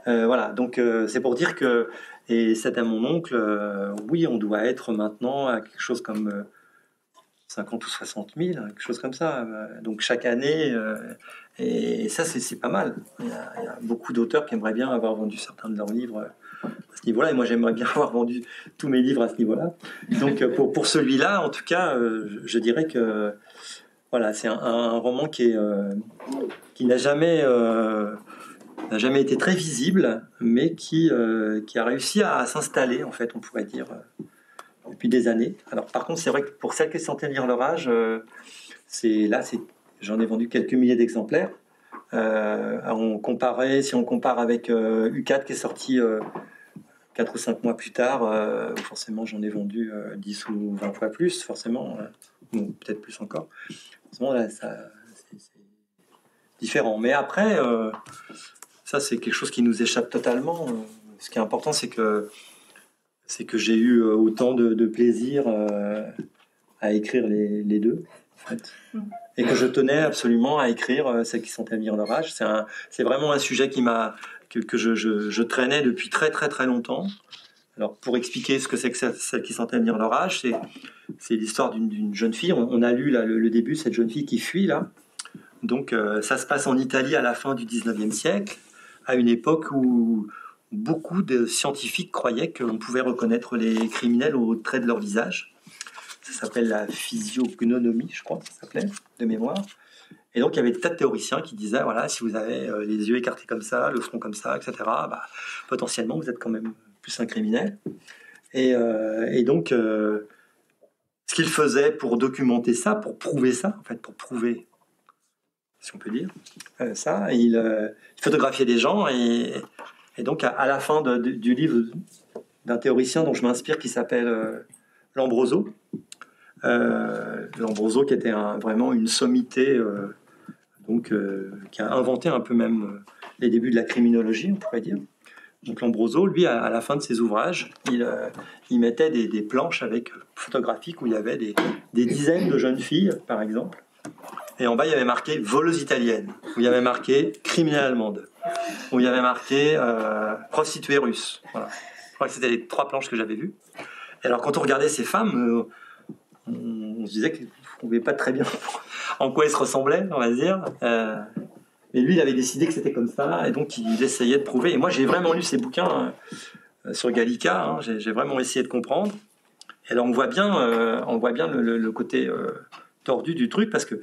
Voilà, donc c'est pour dire que et C'était mon oncle. Oui, on doit être maintenant à quelque chose comme 50 ou 60 000, quelque chose comme ça. Donc chaque année, et ça c'est pas mal. Il y a beaucoup d'auteurs qui aimeraient bien avoir vendu certains de leurs livres à ce niveau-là, et moi j'aimerais bien avoir vendu tous mes livres à ce niveau-là. Donc pour celui-là, en tout cas, je dirais que voilà, c'est un roman qui n'a jamais été très visible, mais qui a réussi à s'installer, en fait, on pourrait dire, depuis des années. Alors par contre, c'est vrai que pour celles qui sentaient lire leur âge, j'en ai vendu quelques milliers d'exemplaires. Si on compare avec U4 qui est sorti 4 ou 5 mois plus tard, forcément j'en ai vendu 10 ou 20 fois plus, forcément, ou peut-être plus encore. Forcément, là, c'est différent. Mais après, ça c'est quelque chose qui nous échappe totalement. Ce qui est important, c'est que j'ai eu autant de plaisir à écrire les deux, en fait. Et que je tenais absolument à écrire celles qui sentaient venir leur âge. C'est vraiment un sujet que je traînais depuis très très très longtemps. Alors, pour expliquer ce que c'est que celle qui sentait venir l'orage, c'est l'histoire d'une jeune fille. On a lu là, le début, cette jeune fille qui fuit, là. Donc, ça se passe en Italie à la fin du 19e siècle, à une époque où beaucoup de scientifiques croyaient qu'on pouvait reconnaître les criminels au trait de leur visage. Ça s'appelle la physiognonomie, je crois que ça s'appelait, de mémoire. Et donc, il y avait des tas de théoriciens qui disaient, voilà, si vous avez les yeux écartés comme ça, le front comme ça, etc., bah, potentiellement, vous êtes quand même plus un criminel. Et donc, ce qu'il faisait pour documenter ça, pour prouver ça, en fait, pour prouver, si on peut dire, ça, il photographiait des gens, et donc, à la fin du livre d'un théoricien dont je m'inspire, qui s'appelle Lombroso, Lombroso qui était vraiment une sommité, qui a inventé un peu même les débuts de la criminologie, on pourrait dire. Donc Lombroso, lui, à la fin de ses ouvrages, il mettait des planches photographiques où il y avait des dizaines de jeunes filles, par exemple. Et en bas, il y avait marqué « voleuse italienne », où il y avait marqué « criminelle allemande », où il y avait marqué « prostituée russe ». Voilà. Je crois que c'était les 3 planches que j'avais vues. Et alors, quand on regardait ces femmes, on se disait qu'on ne voyait pas très bien en quoi elles se ressemblaient, on va dire. Mais lui, il avait décidé que c'était comme ça, et donc il essayait de prouver. Et moi, j'ai vraiment lu ses bouquins sur Gallica, hein, j'ai vraiment essayé de comprendre. Et alors, on voit bien le côté tordu du truc, parce que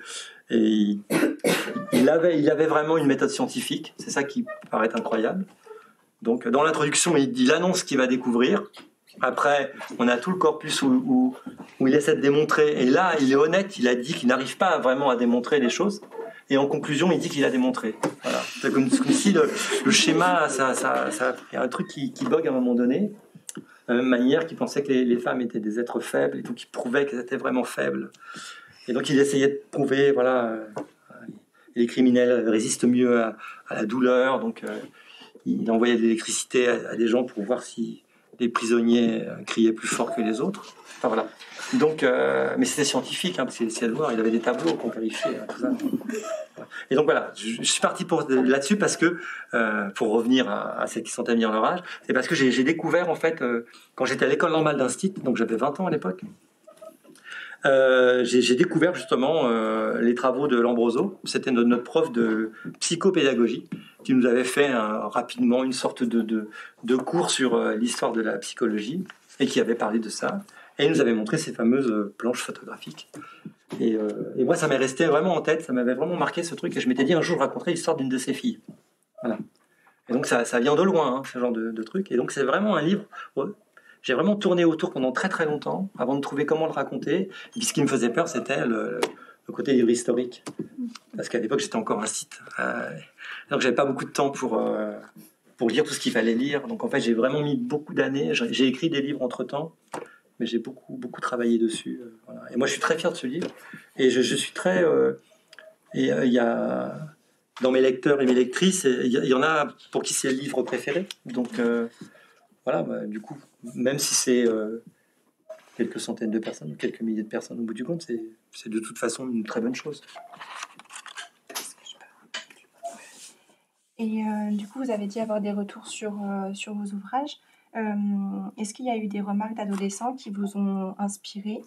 il avait vraiment une méthode scientifique. C'est ça qui paraît incroyable. Donc, dans l'introduction, il annonce ce qu'il va découvrir. Après, on a tout le corpus où il essaie de démontrer. Et là, il est honnête, il a dit qu'il n'arrive pas vraiment à démontrer les choses. Et en conclusion, il dit qu'il a démontré. Voilà. C'est comme si le schéma, il y a un truc qui bug à un moment donné. De la même manière qu'il pensait que les femmes étaient des êtres faibles, et donc il prouvait qu'elles étaient vraiment faibles. Et donc il essayait de prouver, voilà, les criminels résistent mieux à la douleur. Donc il envoyait de l'électricité à des gens pour voir si les prisonniers criaient plus fort que les autres. Enfin voilà. Donc, mais c'était scientifique, hein, parce qu'il essayait de voir, il avait des tableaux pour vérifier tout ça. Et donc voilà, je suis parti là-dessus parce que, pour revenir à celle qui sentait venir l'orage, c'est parce que j'ai découvert, en fait, quand j'étais à l'école normale d'Instit, donc j'avais 20 ans à l'époque, j'ai découvert justement les travaux de Lombroso. C'était notre prof de psychopédagogie qui nous avait fait rapidement une sorte de cours sur l'histoire de la psychologie et qui avait parlé de ça. Et il nous avait montré ces fameuses planches photographiques. Et moi, ça m'est resté vraiment en tête, ça m'avait vraiment marqué ce truc. Et je m'étais dit, un jour, je raconterai l'histoire d'une de ces filles. Voilà. Et donc, ça vient de loin, hein, ce genre de truc. Et donc, c'est vraiment un livre. Ouais, j'ai vraiment tourné autour pendant très très longtemps avant de trouver comment le raconter. Et puis, ce qui me faisait peur, c'était le côté livre historique. Parce qu'à l'époque, j'étais encore un site. Donc, j'avais pas beaucoup de temps pour lire tout ce qu'il fallait lire. Donc, en fait, j'ai vraiment mis beaucoup d'années. J'ai écrit des livres entre-temps. Mais j'ai beaucoup travaillé dessus. Voilà. Et moi, je suis très fier de ce livre. Et je suis très... il y a, dans mes lecteurs et mes lectrices, il y en a pour qui c'est le livre préféré. Donc, voilà, bah, du coup, même si c'est quelques centaines de personnes, quelques milliers de personnes au bout du compte, c'est de toute façon une très bonne chose. Et du coup, vous avez dit avoir des retours sur vos ouvrages. Est-ce qu'il y a eu des remarques d'adolescents qui vous ont inspiré?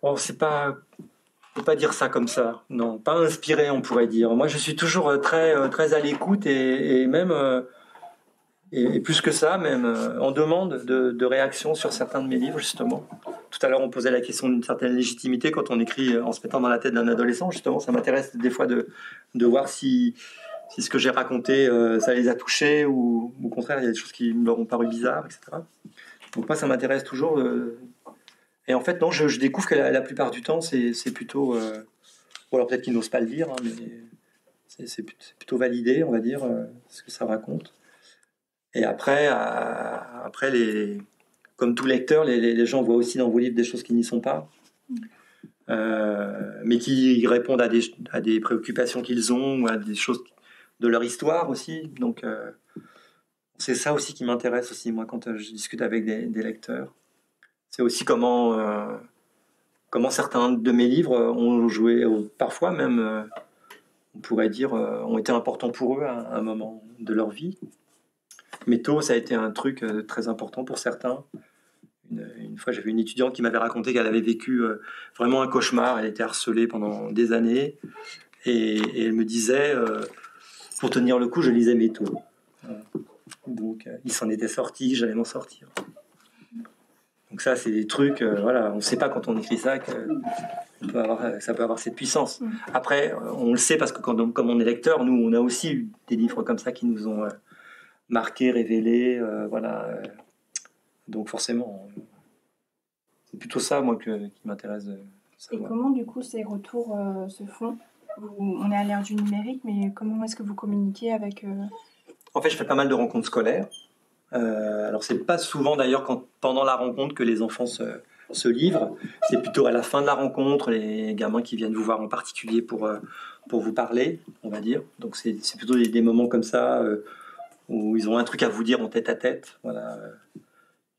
Bon, faut pas dire ça comme ça. Non, pas inspiré, on pourrait dire. Moi, je suis toujours très à l'écoute et même et plus que ça, même en demande de réaction sur certains de mes livres, justement. Tout à l'heure, on posait la question d'une certaine légitimité quand on écrit en se mettant dans la tête d'un adolescent. Justement, ça m'intéresse des fois de voir si ce que j'ai raconté, ça les a touchés, ou au contraire, il y a des choses qui leur ont paru bizarres, etc. Donc moi, ça m'intéresse toujours. Et en fait, non, je découvre que la plupart du temps, c'est plutôt... Bon, alors peut-être qu'ils n'osent pas le dire, hein, mais c'est plutôt validé, on va dire, ce que ça raconte. Et après comme tout lecteur, les gens voient aussi dans vos livres des choses qui n'y sont pas. Mais qui répondent à des préoccupations qu'ils ont, ou à des choses de leur histoire aussi. Donc c'est ça aussi qui m'intéresse aussi, moi, quand je discute avec des lecteurs. C'est aussi comment certains de mes livres ont joué, parfois même, on pourrait dire, ont été importants pour eux à un moment de leur vie. Métaux, ça a été un truc très important pour certains. Une fois, j'avais une étudiante qui m'avait raconté qu'elle avait vécu vraiment un cauchemar. Elle était harcelée pendant des années. Et elle me disait, pour tenir le coup, je lisais Métaux. Donc, il s'en était sorti, j'allais m'en sortir. Donc ça, c'est des trucs, voilà, on ne sait pas quand on écrit ça que ça peut avoir cette puissance. Après, on le sait parce que comme on est lecteur, nous, on a aussi eu des livres comme ça qui nous ont marqués, révélés, voilà. Donc forcément, c'est plutôt ça, moi, qui m'intéresse de savoir. Et comment, du coup, ces retours se font? On est à l'ère du numérique, mais comment est-ce que vous communiquez avec... En fait, je fais pas mal de rencontres scolaires. Alors, c'est pas souvent, d'ailleurs, pendant la rencontre que les enfants se livrent. C'est plutôt à la fin de la rencontre, les gamins qui viennent vous voir en particulier pour vous parler, on va dire. Donc, c'est plutôt des moments comme ça où ils ont un truc à vous dire en tête à tête. Voilà.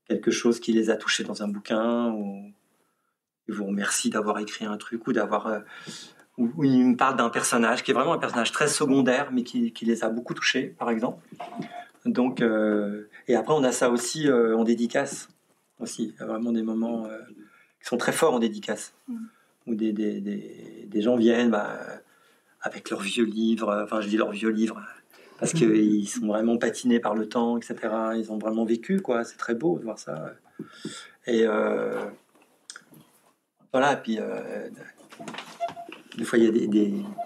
Quelque chose qui les a touchés dans un bouquin, ou ils vous remercient d'avoir écrit un truc, ou où ils me parlent d'un personnage qui est vraiment un personnage très secondaire, mais qui les a beaucoup touchés, par exemple. Donc, et après, on a ça aussi en dédicace. Aussi. Il y a vraiment des moments qui sont très forts en dédicace, où des gens viennent avec leurs vieux livres, enfin je dis leurs vieux livres, parce qu'ils sont vraiment patinés par le temps, etc. Ils ont vraiment vécu, quoi. C'est très beau de voir ça. Et voilà, puis des fois, il y a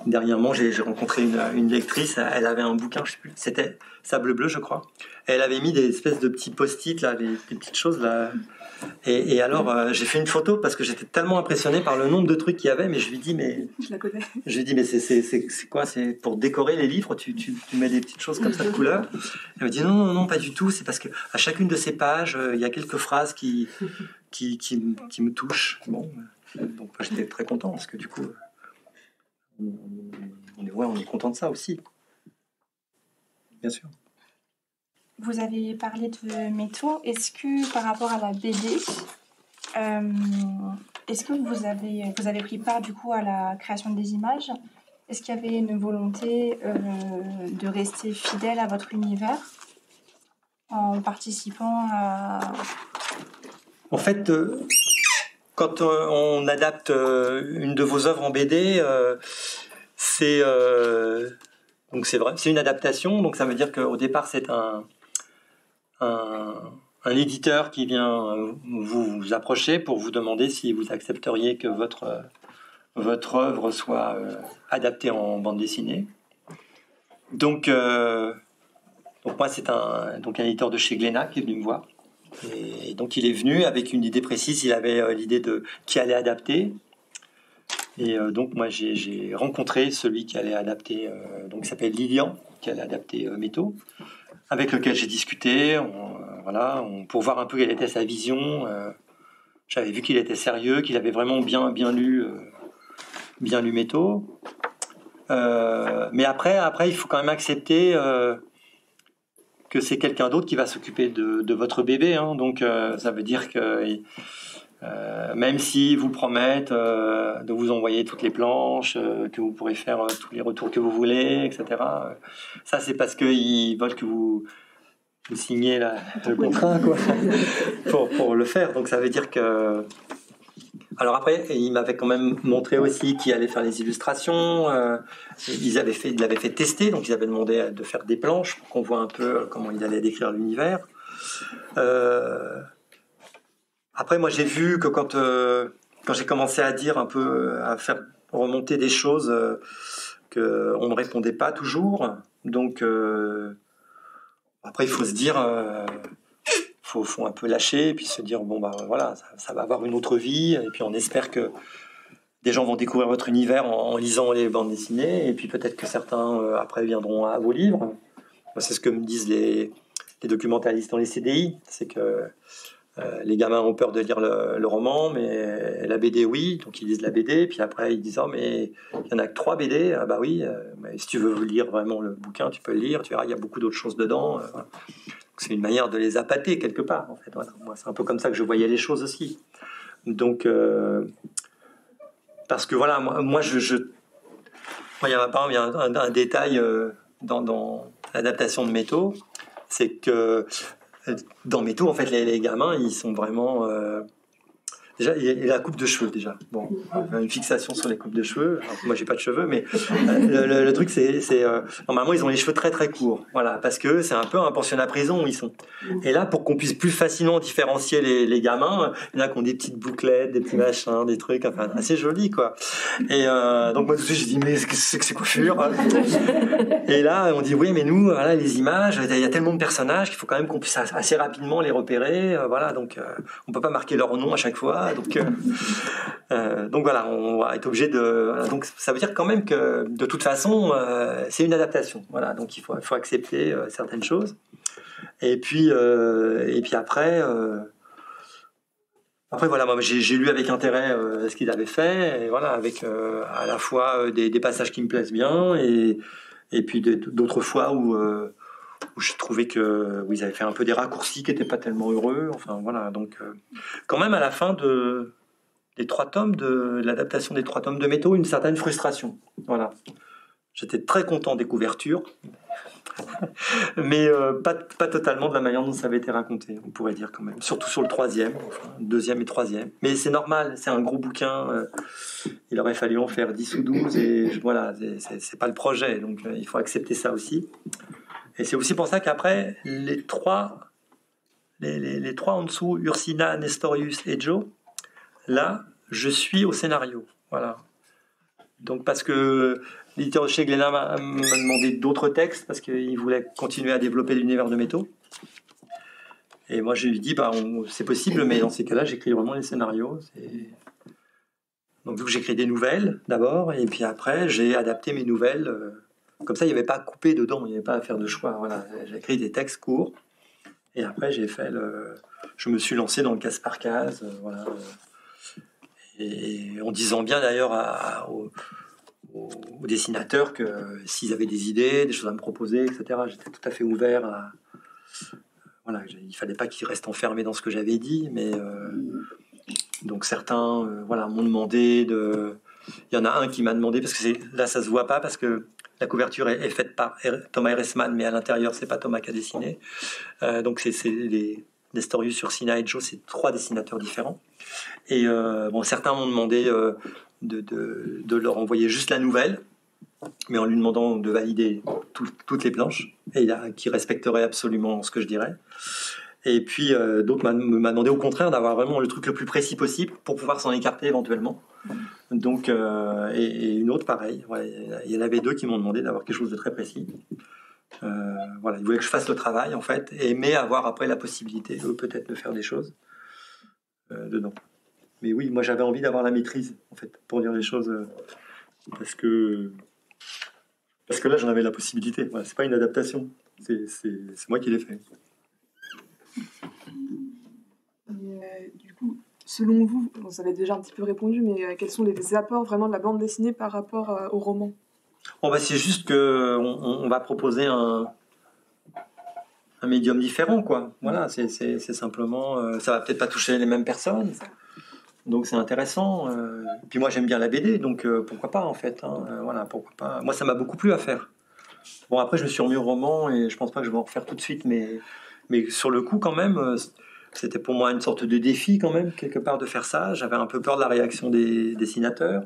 dernièrement, j'ai rencontré une lectrice, elle avait un bouquin, je sais plus, c'était Sable Bleu, je crois. Et elle avait mis des espèces de petits post-it, là, des petites choses, là. Et alors, j'ai fait une photo parce que j'étais tellement impressionné par le nombre de trucs qu'il y avait, mais je lui dis, mais... Je la connais. Je lui dis, mais c'est quoi? C'est pour décorer les livres, tu mets des petites choses comme ça de couleur? Elle me dit, non, pas du tout, c'est parce qu'à chacune de ces pages, il y a quelques phrases qui me touchent. Bon, donc j'étais très content, parce que du coup... on est content de ça aussi, bien sûr. Vous avez parlé de Métaux. Est-ce que par rapport à la BD, est-ce que vous avez pris part du coup à la création des images? Est-ce qu'il y avait une volonté de rester fidèle à votre univers en participant à... En fait, quand on adapte une de vos œuvres en BD, donc c'est vrai, c'est une adaptation. Donc ça veut dire qu'au départ, c'est un éditeur qui vient vous approcher pour vous demander si vous accepteriez que votre œuvre soit adaptée en bande dessinée. Donc moi, c'est un éditeur de chez Glénat qui est venu me voir. Et donc il est venu avec une idée précise. Il avait l'idée de qui allait adapter. Et donc moi, j'ai rencontré celui qui allait adapter, donc il s'appelle Lilian, qui allait adapter Métaux, avec lequel j'ai discuté, pour voir un peu quelle était sa vision. J'avais vu qu'il était sérieux, qu'il avait vraiment bien lu Métaux. Mais après, il faut quand même accepter que c'est quelqu'un d'autre qui va s'occuper de votre bébé. Hein. Donc ça veut dire que même s'ils vous promettent de vous envoyer toutes les planches, que vous pourrez faire tous les retours que vous voulez, etc. Ça, c'est parce qu'ils veulent que vous signiez le contrat, quoi, pour le faire. Donc ça veut dire que... Alors après, il m'avait quand même montré aussi qui allait faire les illustrations. Ils l'avaient fait tester, donc ils avaient demandé de faire des planches pour qu'on voit un peu comment il allait décrire l'univers. Après, moi, j'ai vu que quand j'ai commencé à dire un peu, à faire remonter des choses, qu'on ne me répondait pas toujours. Donc, après, il faut se dire, faut un peu lâcher, et puis se dire, bon, voilà, ça va avoir une autre vie, et puis on espère que des gens vont découvrir votre univers en lisant les bandes dessinées, et puis peut-être que certains, après, viendront à vos livres. C'est ce que me disent les documentalistes dans les CDI, c'est que les gamins ont peur de lire le roman, mais la BD, oui. Donc ils lisent la BD, puis après ils disent « Oh, mais il n'y en a que 3 BD. » Ah bah oui, mais si tu veux lire vraiment le bouquin, tu peux le lire. Tu verras, il y a beaucoup d'autres choses dedans. Voilà. C'est une manière de les appâter quelque part, en fait. Voilà. Moi, c'est un peu comme ça que je voyais les choses aussi. Donc, parce que voilà, moi il y a un détail dans l'adaptation de Métaux. c'est que dans Métaux, en fait, les gamins, ils sont vraiment... Déjà, il y a la coupe de cheveux, déjà. Bon, une fixation sur les coupes de cheveux. Alors, moi, j'ai pas de cheveux, mais le truc, c'est normalement, ils ont les cheveux très, très courts. Voilà, parce que c'est un peu un pensionnat prison où ils sont. Et là, pour qu'on puisse plus facilement différencier les gamins, il y en a qui ont des petites bouclettes, des petits machins, des trucs, enfin, assez jolis, quoi. Et donc, moi, tout de suite, j'ai dit, mais qu'est-ce que c'est que ces coiffures? Et là, on dit, oui, mais nous, voilà, les images, il y a tellement de personnages qu'il faut quand même qu'on puisse assez rapidement les repérer. Voilà, donc, on peut pas marquer leur nom à chaque fois. Donc voilà, on va être obligé de. Voilà, donc ça veut dire quand même que de toute façon, c'est une adaptation. Voilà, donc il faut accepter certaines choses. Et puis après voilà, moi j'ai lu avec intérêt ce qu'ils avaient fait, et voilà, avec à la fois des passages qui me plaisent bien, et puis d'autres fois où je trouvais où ils avaient fait un peu des raccourcis qui n'étaient pas tellement heureux. Enfin voilà, donc quand même à la fin des 3 tomes, de l'adaptation des 3 tomes de Métaux, une certaine frustration. Voilà, j'étais très content des couvertures, mais pas totalement de la manière dont ça avait été raconté, on pourrait dire quand même. Surtout sur le 3e, enfin, 2e et 3e. Mais c'est normal, c'est un gros bouquin. Il aurait fallu en faire 10 ou 12, et voilà, c'est pas le projet, donc il faut accepter ça aussi. Et c'est aussi pour ça qu'après, les trois en dessous, Ursina, Nestorius et Joe, là, je suis au scénario. Voilà. Donc, parce que l'éditeur de chez Glénat m'a demandé d'autres textes, parce qu'il voulait continuer à développer l'univers de Métaux. Et moi, je lui ai dit, c'est possible, mais dans ces cas-là, j'écris vraiment les scénarios. Donc, vu que j'écris des nouvelles, d'abord, et puis après, j'ai adapté mes nouvelles. Comme ça, il n'y avait pas à couper dedans, il n'y avait pas à faire de choix. Voilà, j'ai écrit des textes courts, et après je me suis lancé dans le case par case, voilà, et en disant bien d'ailleurs aux dessinateurs que s'ils avaient des idées, des choses à me proposer, etc. J'étais tout à fait ouvert voilà, il fallait pas qu'ils restent enfermés dans ce que j'avais dit, mais donc certains, voilà, m'ont demandé de. Il y en a un qui m'a demandé, parce que là ça se voit pas, parce que la couverture est faite par Thomas Eresman, mais à l'intérieur, c'est pas Thomas qui a dessiné. Donc, c'est les Nestorius, Ursina et Joe, c'est 3 dessinateurs différents. Et certains m'ont demandé de leur envoyer juste la nouvelle, mais en lui demandant de valider toutes les planches, et qui respecterait absolument ce que je dirais. Et puis, d'autres m'a demandé au contraire d'avoir vraiment le truc le plus précis possible pour pouvoir s'en écarter éventuellement. Donc, et une autre pareil. Ouais, il y en avait 2 qui m'ont demandé d'avoir quelque chose de très précis. Voilà, ils voulaient que je fasse le travail en fait, mais avoir après la possibilité peut-être de faire des choses dedans. Mais oui, moi j'avais envie d'avoir la maîtrise en fait pour dire les choses, parce que là j'en avais la possibilité. Voilà, c'est pas une adaptation, c'est moi qui l'ai fait. Du coup, selon vous, vous avez déjà un petit peu répondu, mais quels sont les apports vraiment de la bande dessinée par rapport au roman? C'est juste qu'on va proposer un médium différent, quoi. Voilà, c'est simplement... ça va peut-être pas toucher les mêmes personnes, donc c'est intéressant. Puis moi, j'aime bien la BD, donc pourquoi pas, en fait. Voilà, pourquoi pas. Moi, ça m'a beaucoup plu à faire. Bon, après, je me suis remis au roman, et je pense pas que je vais en refaire tout de suite, mais sur le coup, quand même... C'était pour moi une sorte de défi quand même, quelque part, de faire ça. J'avais un peu peur de la réaction des dessinateurs,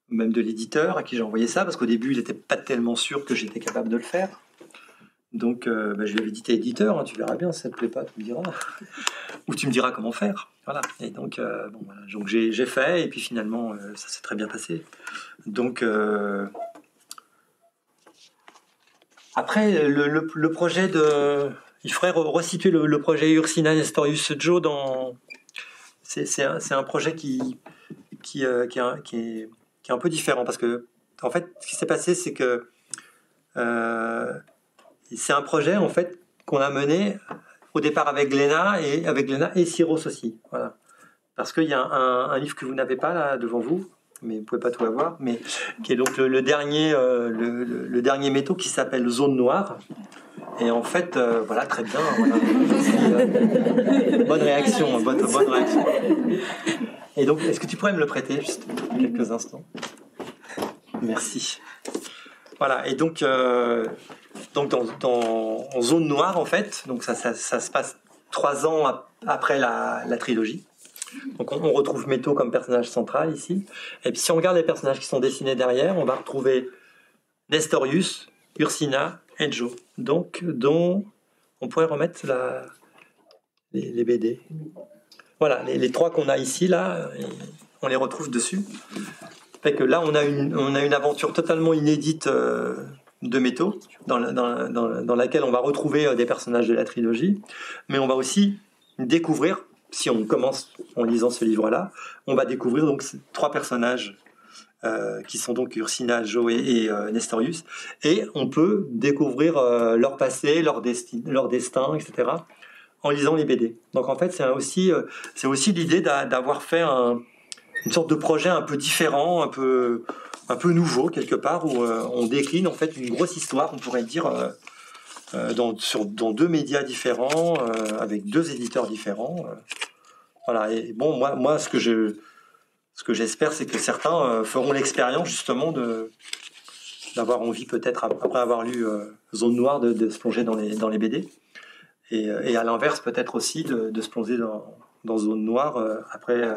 même de l'éditeur à qui j'ai envoyé ça, parce qu'au début, il n'était pas tellement sûr que j'étais capable de le faire. Donc, je lui avais dit, t'es éditeur, tu verras bien, si ça ne te plaît pas, tu me diras. Ou tu me diras comment faire. Voilà. Et donc, voilà. Donc j'ai fait, et puis finalement, ça s'est très bien passé. Donc, après, le projet de... Il faudrait resituer le projet Ursina Nestorius Joe dans... C'est un projet qui est un peu différent, parce que en fait, ce qui s'est passé, c'est que c'est un projet en fait qu'on a mené au départ avec Glénat et Syros aussi. Voilà. Parce qu'il y a un livre que vous n'avez pas là devant vous, mais vous pouvez pas tout avoir, mais qui est donc le dernier Métaux, qui s'appelle Zone Noire. Et en fait, voilà, très bien. Voilà. Bonne réaction. Et donc, est-ce que tu pourrais me le prêter juste quelques instants? Merci. Voilà. Et donc, donc en zone noire en fait. Donc ça se passe 3 ans après la trilogie. Donc on retrouve Métaux comme personnage central ici. Et puis si on regarde les personnages qui sont dessinés derrière, on va retrouver Nestorius, Ursina et Joe. Donc dont on pourrait remettre les BD. Voilà, les 3 qu'on a ici là, on les retrouve dessus. Fait que là on a une aventure totalement inédite de Métaux, dans laquelle on va retrouver des personnages de la trilogie, mais on va aussi découvrir, si on commence en lisant ce livre-là, on va découvrir donc 3 personnages qui sont donc Ursina, Joe et Nestorius, et on peut découvrir leur passé, leur destin, etc., en lisant les BD. Donc en fait, c'est aussi l'idée d'avoir fait une sorte de projet un peu différent, un peu nouveau quelque part, où on décline en fait une grosse histoire, on pourrait dire, dans 2 médias différents, avec 2 éditeurs différents. Voilà. Et bon, moi, ce que j'espère, c'est que certains feront l'expérience justement d'avoir envie, peut-être après avoir lu Zone Noire, de se plonger dans les BD, et à l'inverse peut-être aussi de se plonger dans Zone Noire après.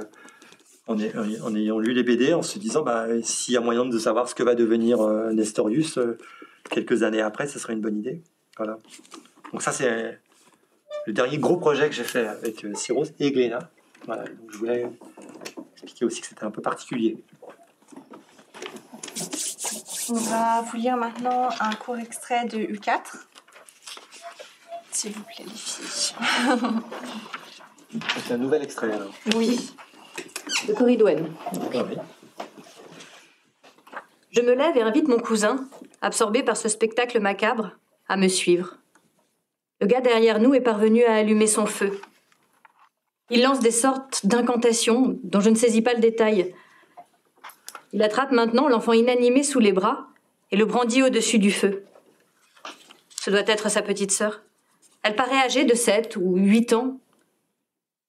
En ayant lu les BD, en se disant s'il y a moyen de savoir ce que va devenir Nestorius quelques années après, ce serait une bonne idée. Voilà. Donc ça, c'est le dernier gros projet que j'ai fait avec Cyrose et Glénat. Voilà. Donc je voulais expliquer aussi que c'était un peu particulier. On va vous lire maintenant un court extrait de U4. S'il vous plaît, les filles. C'est un nouvel extrait alors. Oui. De Corridouane. Oui. Je me lève et invite mon cousin, absorbé par ce spectacle macabre, à me suivre. Le gars derrière nous est parvenu à allumer son feu. Il lance des sortes d'incantations dont je ne saisis pas le détail. Il attrape maintenant l'enfant inanimé sous les bras et le brandit au-dessus du feu. Ce doit être sa petite sœur. Elle paraît âgée de 7 ou 8 ans.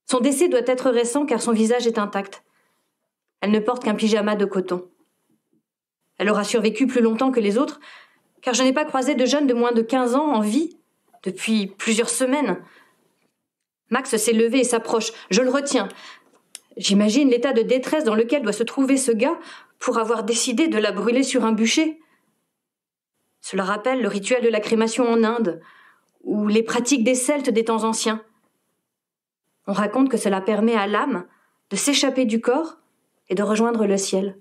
Son décès doit être récent car son visage est intact. Elle ne porte qu'un pyjama de coton. Elle aura survécu plus longtemps que les autres, car je n'ai pas croisé de jeune de moins de 15 ans en vie depuis plusieurs semaines. Max s'est levé et s'approche. Je le retiens. J'imagine l'état de détresse dans lequel doit se trouver ce gars pour avoir décidé de la brûler sur un bûcher. Cela rappelle le rituel de la crémation en Inde, ou les pratiques des Celtes des temps anciens. On raconte que cela permet à l'âme de s'échapper du corps et de rejoindre le ciel.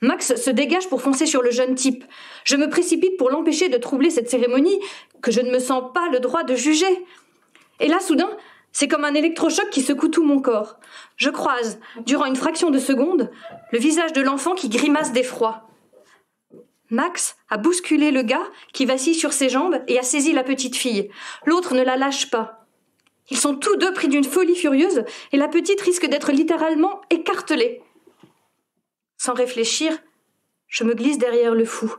Max se dégage pour foncer sur le jeune type. Je me précipite pour l'empêcher de troubler cette cérémonie que je ne me sens pas le droit de juger. Et là, soudain, c'est comme un électrochoc qui secoue tout mon corps. Je croise, durant une fraction de seconde, le visage de l'enfant qui grimace d'effroi. Max a bousculé le gars qui vacille sur ses jambes et a saisi la petite fille. L'autre ne la lâche pas. Ils sont tous 2 pris d'une folie furieuse et la petite risque d'être littéralement écartelée. Sans réfléchir, je me glisse derrière le fou,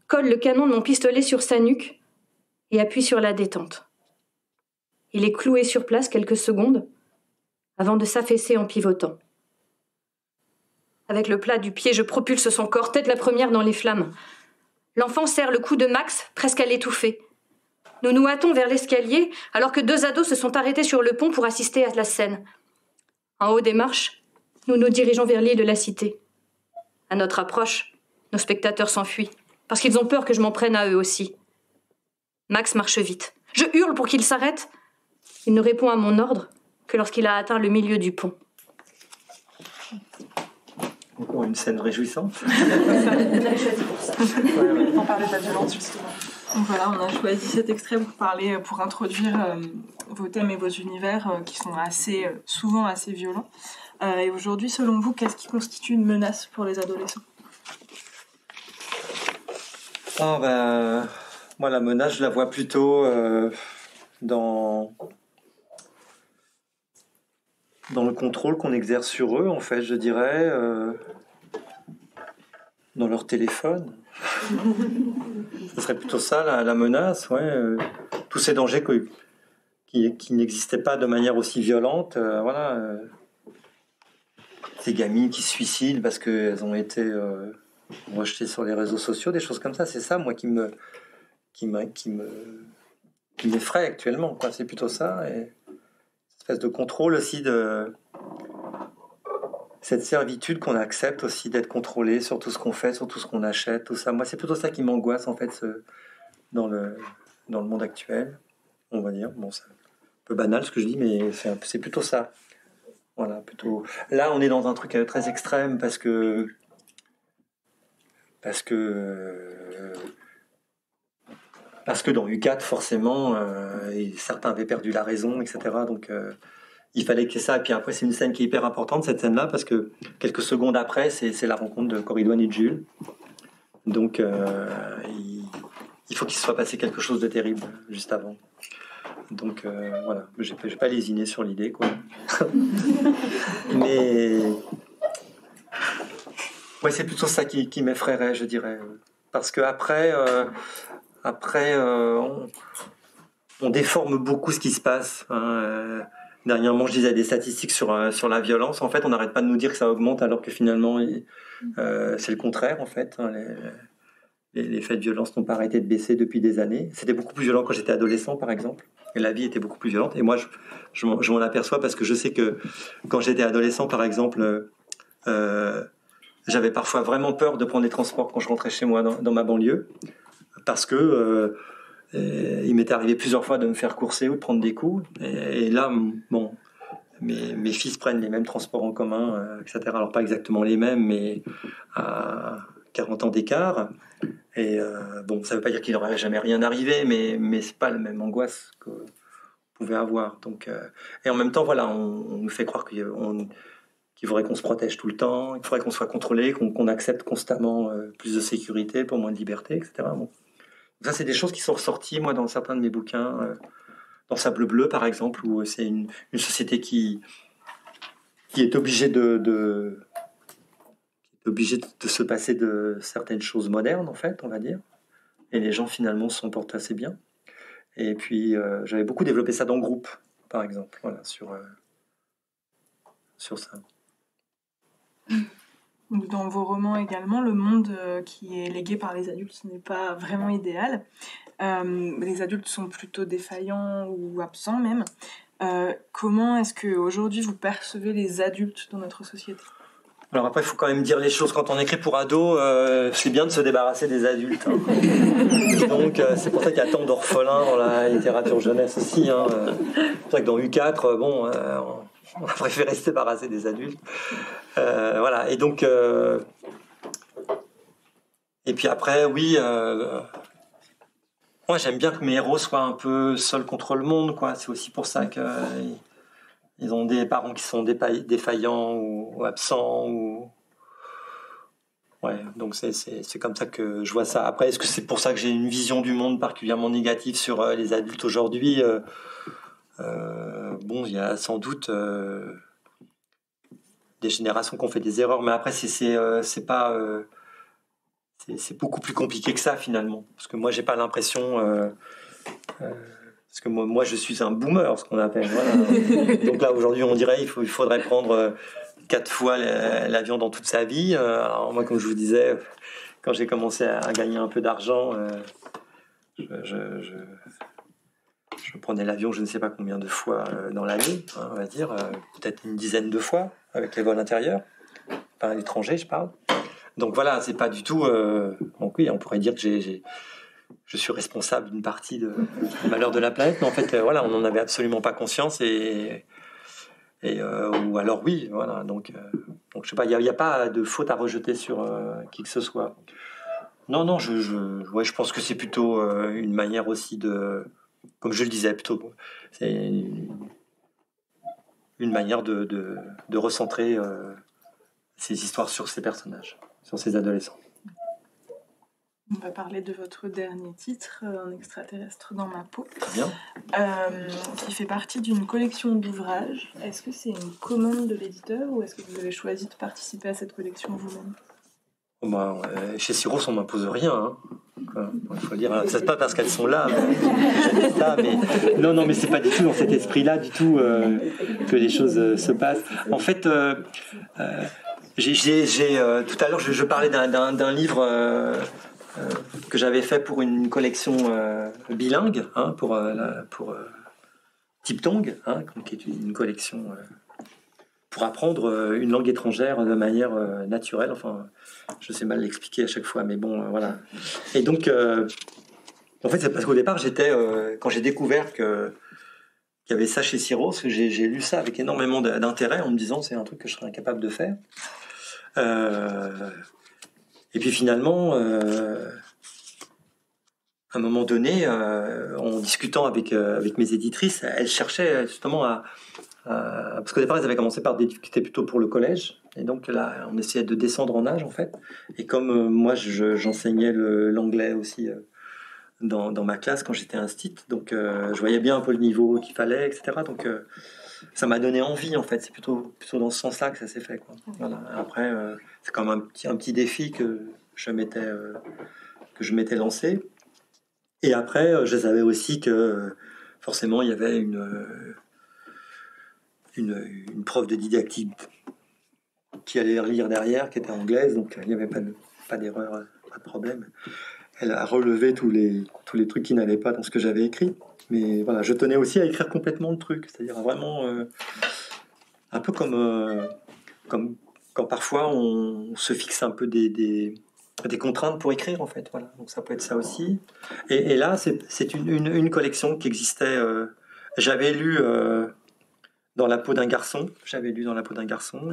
colle le canon de mon pistolet sur sa nuque et appuie sur la détente. Il est cloué sur place quelques secondes avant de s'affaisser en pivotant. Avec le plat du pied, je propulse son corps, tête la première dans les flammes. L'enfant serre le cou de Max, presque à l'étouffer. Nous nous hâtons vers l'escalier, alors que 2 ados se sont arrêtés sur le pont pour assister à la scène. En haut des marches, nous nous dirigeons vers l'île de la Cité. À notre approche, nos spectateurs s'enfuient, parce qu'ils ont peur que je m'en prenne à eux aussi. Max marche vite. Je hurle pour qu'il s'arrête. Il ne répond à mon ordre que lorsqu'il a atteint le milieu du pont. Encore une scène réjouissante. On parlait de la violence, justement. Donc voilà, on a choisi cet extrait pour introduire vos thèmes et vos univers qui sont souvent assez violents. Et aujourd'hui, selon vous, qu'est-ce qui constitue une menace pour les adolescents ? Moi, la menace, je la vois plutôt dans le contrôle qu'on exerce sur eux, en fait, je dirais, dans leur téléphone. Ce serait plutôt ça, la menace, ouais. Tous ces dangers qui n'existaient pas de manière aussi violente, voilà. Ces gamines qui se suicident parce qu'elles ont été rejetées sur les réseaux sociaux, des choses comme ça, c'est ça, moi, qui me m'effraie actuellement, quoi. C'est plutôt ça, et une espèce de contrôle aussi de cette servitude qu'on accepte aussi d'être contrôlé sur tout ce qu'on fait, sur tout ce qu'on achète, tout ça. Moi, c'est plutôt ça qui m'angoisse en fait dans le monde actuel, on va dire. Bon, c'est un peu banal ce que je dis, mais c'est plutôt ça. Voilà, plutôt. Là, on est dans un truc très extrême parce que dans U4, forcément, certains avaient perdu la raison, etc. Donc, il fallait qu'il y ait ça. Et puis après, c'est une scène qui est hyper importante, cette scène-là, parce que quelques secondes après, c'est la rencontre de Corridon et de Jules. Donc, il faut qu'il se soit passé quelque chose de terrible juste avant. Donc, voilà. Je vais pas lésiner sur l'idée, quoi. Mais... ouais, c'est plutôt ça qui m'effraierait, je dirais. Parce qu'après... on déforme beaucoup ce qui se passe. Dernièrement, je disais des statistiques sur la violence. En fait, on n'arrête pas de nous dire que ça augmente, alors que finalement, c'est le contraire. En fait, les faits de violence n'ont pas arrêté de baisser depuis des années. C'était beaucoup plus violent quand j'étais adolescent, par exemple. Et la vie était beaucoup plus violente. Et moi, je m'en aperçois parce que je sais que quand j'étais adolescent, par exemple, j'avais parfois vraiment peur de prendre les transports quand je rentrais chez moi dans ma banlieue. Parce que il m'était arrivé plusieurs fois de me faire courser ou de prendre des coups. Et là, bon, mes fils prennent les mêmes transports en commun, etc. Alors pas exactement les mêmes, mais à 40 ans d'écart. Et bon, ça ne veut pas dire qu'il n'aurait jamais rien arrivé, mais c'est pas la même angoisse qu'on pouvait avoir. Donc, et en même temps, voilà, on nous fait croire qu'il faudrait qu'on se protège tout le temps, qu'il faudrait qu'on soit contrôlé, qu'on accepte constamment plus de sécurité pour moins de liberté, etc. Bon. Ça, c'est des choses qui sont ressorties, moi, dans certains de mes bouquins. Dans Sable Bleu, par exemple, où c'est une société qui est obligée de se passer de certaines choses modernes, en fait, on va dire. Et les gens, finalement, se comportent assez bien. Et puis, j'avais beaucoup développé ça dans le groupe, par exemple, voilà, sur ça. Dans vos romans également, le monde qui est légué par les adultes n'est pas vraiment idéal. Les adultes sont plutôt défaillants ou absents même. Comment est-ce qu'aujourd'hui vous percevez les adultes dans notre société ? Alors après, il faut quand même dire les choses. Quand on écrit pour ados, c'est bien de se débarrasser des adultes. Hein. Donc c'est pour ça qu'il y a tant d'orphelins dans la littérature jeunesse aussi. Hein. C'est pour ça que dans U4, bon... on a préféré se débarrasser des adultes. Voilà. Et donc... et puis après, oui... moi, j'aime bien que mes héros soient un peu seuls contre le monde, quoi. C'est aussi pour ça qu'ils ont des parents qui sont défaillants ou absents. Ouais, donc c'est comme ça que je vois ça. Après, est-ce que c'est pour ça que j'ai une vision du monde particulièrement négative sur les adultes aujourd'hui ? Bon, il y a sans doute des générations qui ont fait des erreurs, mais après c'est beaucoup plus compliqué que ça finalement, parce que moi j'ai pas l'impression parce que moi je suis un boomer, ce qu'on appelle, voilà. Donc là aujourd'hui on dirait il faudrait prendre 4 fois l'avion dans toute sa vie. Alors moi, comme je vous disais, quand j'ai commencé à gagner un peu d'argent, je prenais l'avion je ne sais pas combien de fois dans l'année, hein, on va dire, peut-être une dizaine de fois avec les vols intérieurs, pas à l'étranger je parle. Donc voilà, c'est pas du tout... donc oui, on pourrait dire que je suis responsable d'une partie du malheur de la planète, mais en fait, voilà, on n'en avait absolument pas conscience, ou alors oui, voilà, donc je sais pas, il n'y a pas de faute à rejeter sur qui que ce soit. Non, je pense que c'est plutôt une manière aussi de... Comme je le disais, plutôt, c'est une manière de recentrer ces histoires sur ces personnages, sur ces adolescents. On va parler de votre dernier titre, Un extraterrestre dans ma peau, bien. Qui fait partie d'une collection d'ouvrages. Est-ce que c'est une commande de l'éditeur ou est-ce que vous avez choisi de participer à cette collection vous-même ? Chez Syros, on m'impose rien. Hein. Il faut dire, c'est pas parce qu'elles sont là, mais non, mais c'est pas du tout dans cet esprit-là du tout que les choses se passent. En fait, tout à l'heure, je parlais d'un livre que j'avais fait pour une collection bilingue, hein, pour Tiptong, hein, qui est une collection pour apprendre une langue étrangère de manière naturelle. Enfin, je sais mal l'expliquer à chaque fois, mais bon, voilà. Et donc, en fait, c'est parce qu'au départ, quand j'ai découvert qu'il y avait ça chez Syros, j'ai lu ça avec énormément d'intérêt en me disant c'est un truc que je serais incapable de faire. Et puis finalement, à un moment donné, en discutant avec mes éditrices, elles cherchaient justement parce qu'au départ, elles avaient commencé par discuter plutôt pour le collège. Et donc là, on essayait de descendre en âge, en fait. Et comme moi, j'enseignais l'anglais aussi dans ma classe quand j'étais instit, donc je voyais bien un peu le niveau qu'il fallait, etc. Donc ça m'a donné envie, en fait. C'est plutôt dans ce sens-là que ça s'est fait, quoi. Voilà. Après, c'est comme un petit défi que je m'étais lancé. Et après, je savais aussi que forcément, il y avait une prof de didactique qui allait lire derrière, qui était anglaise, donc il n'y avait pas d'erreur, pas de problème. Elle a relevé tous les trucs qui n'allaient pas dans ce que j'avais écrit. Mais voilà, je tenais aussi à écrire complètement le truc, c'est-à-dire vraiment un peu comme quand parfois on se fixe un peu des contraintes pour écrire, en fait. Voilà. Donc ça peut être ça aussi. Et là, c'est une collection qui existait. J'avais lu dans la peau d'un garçon.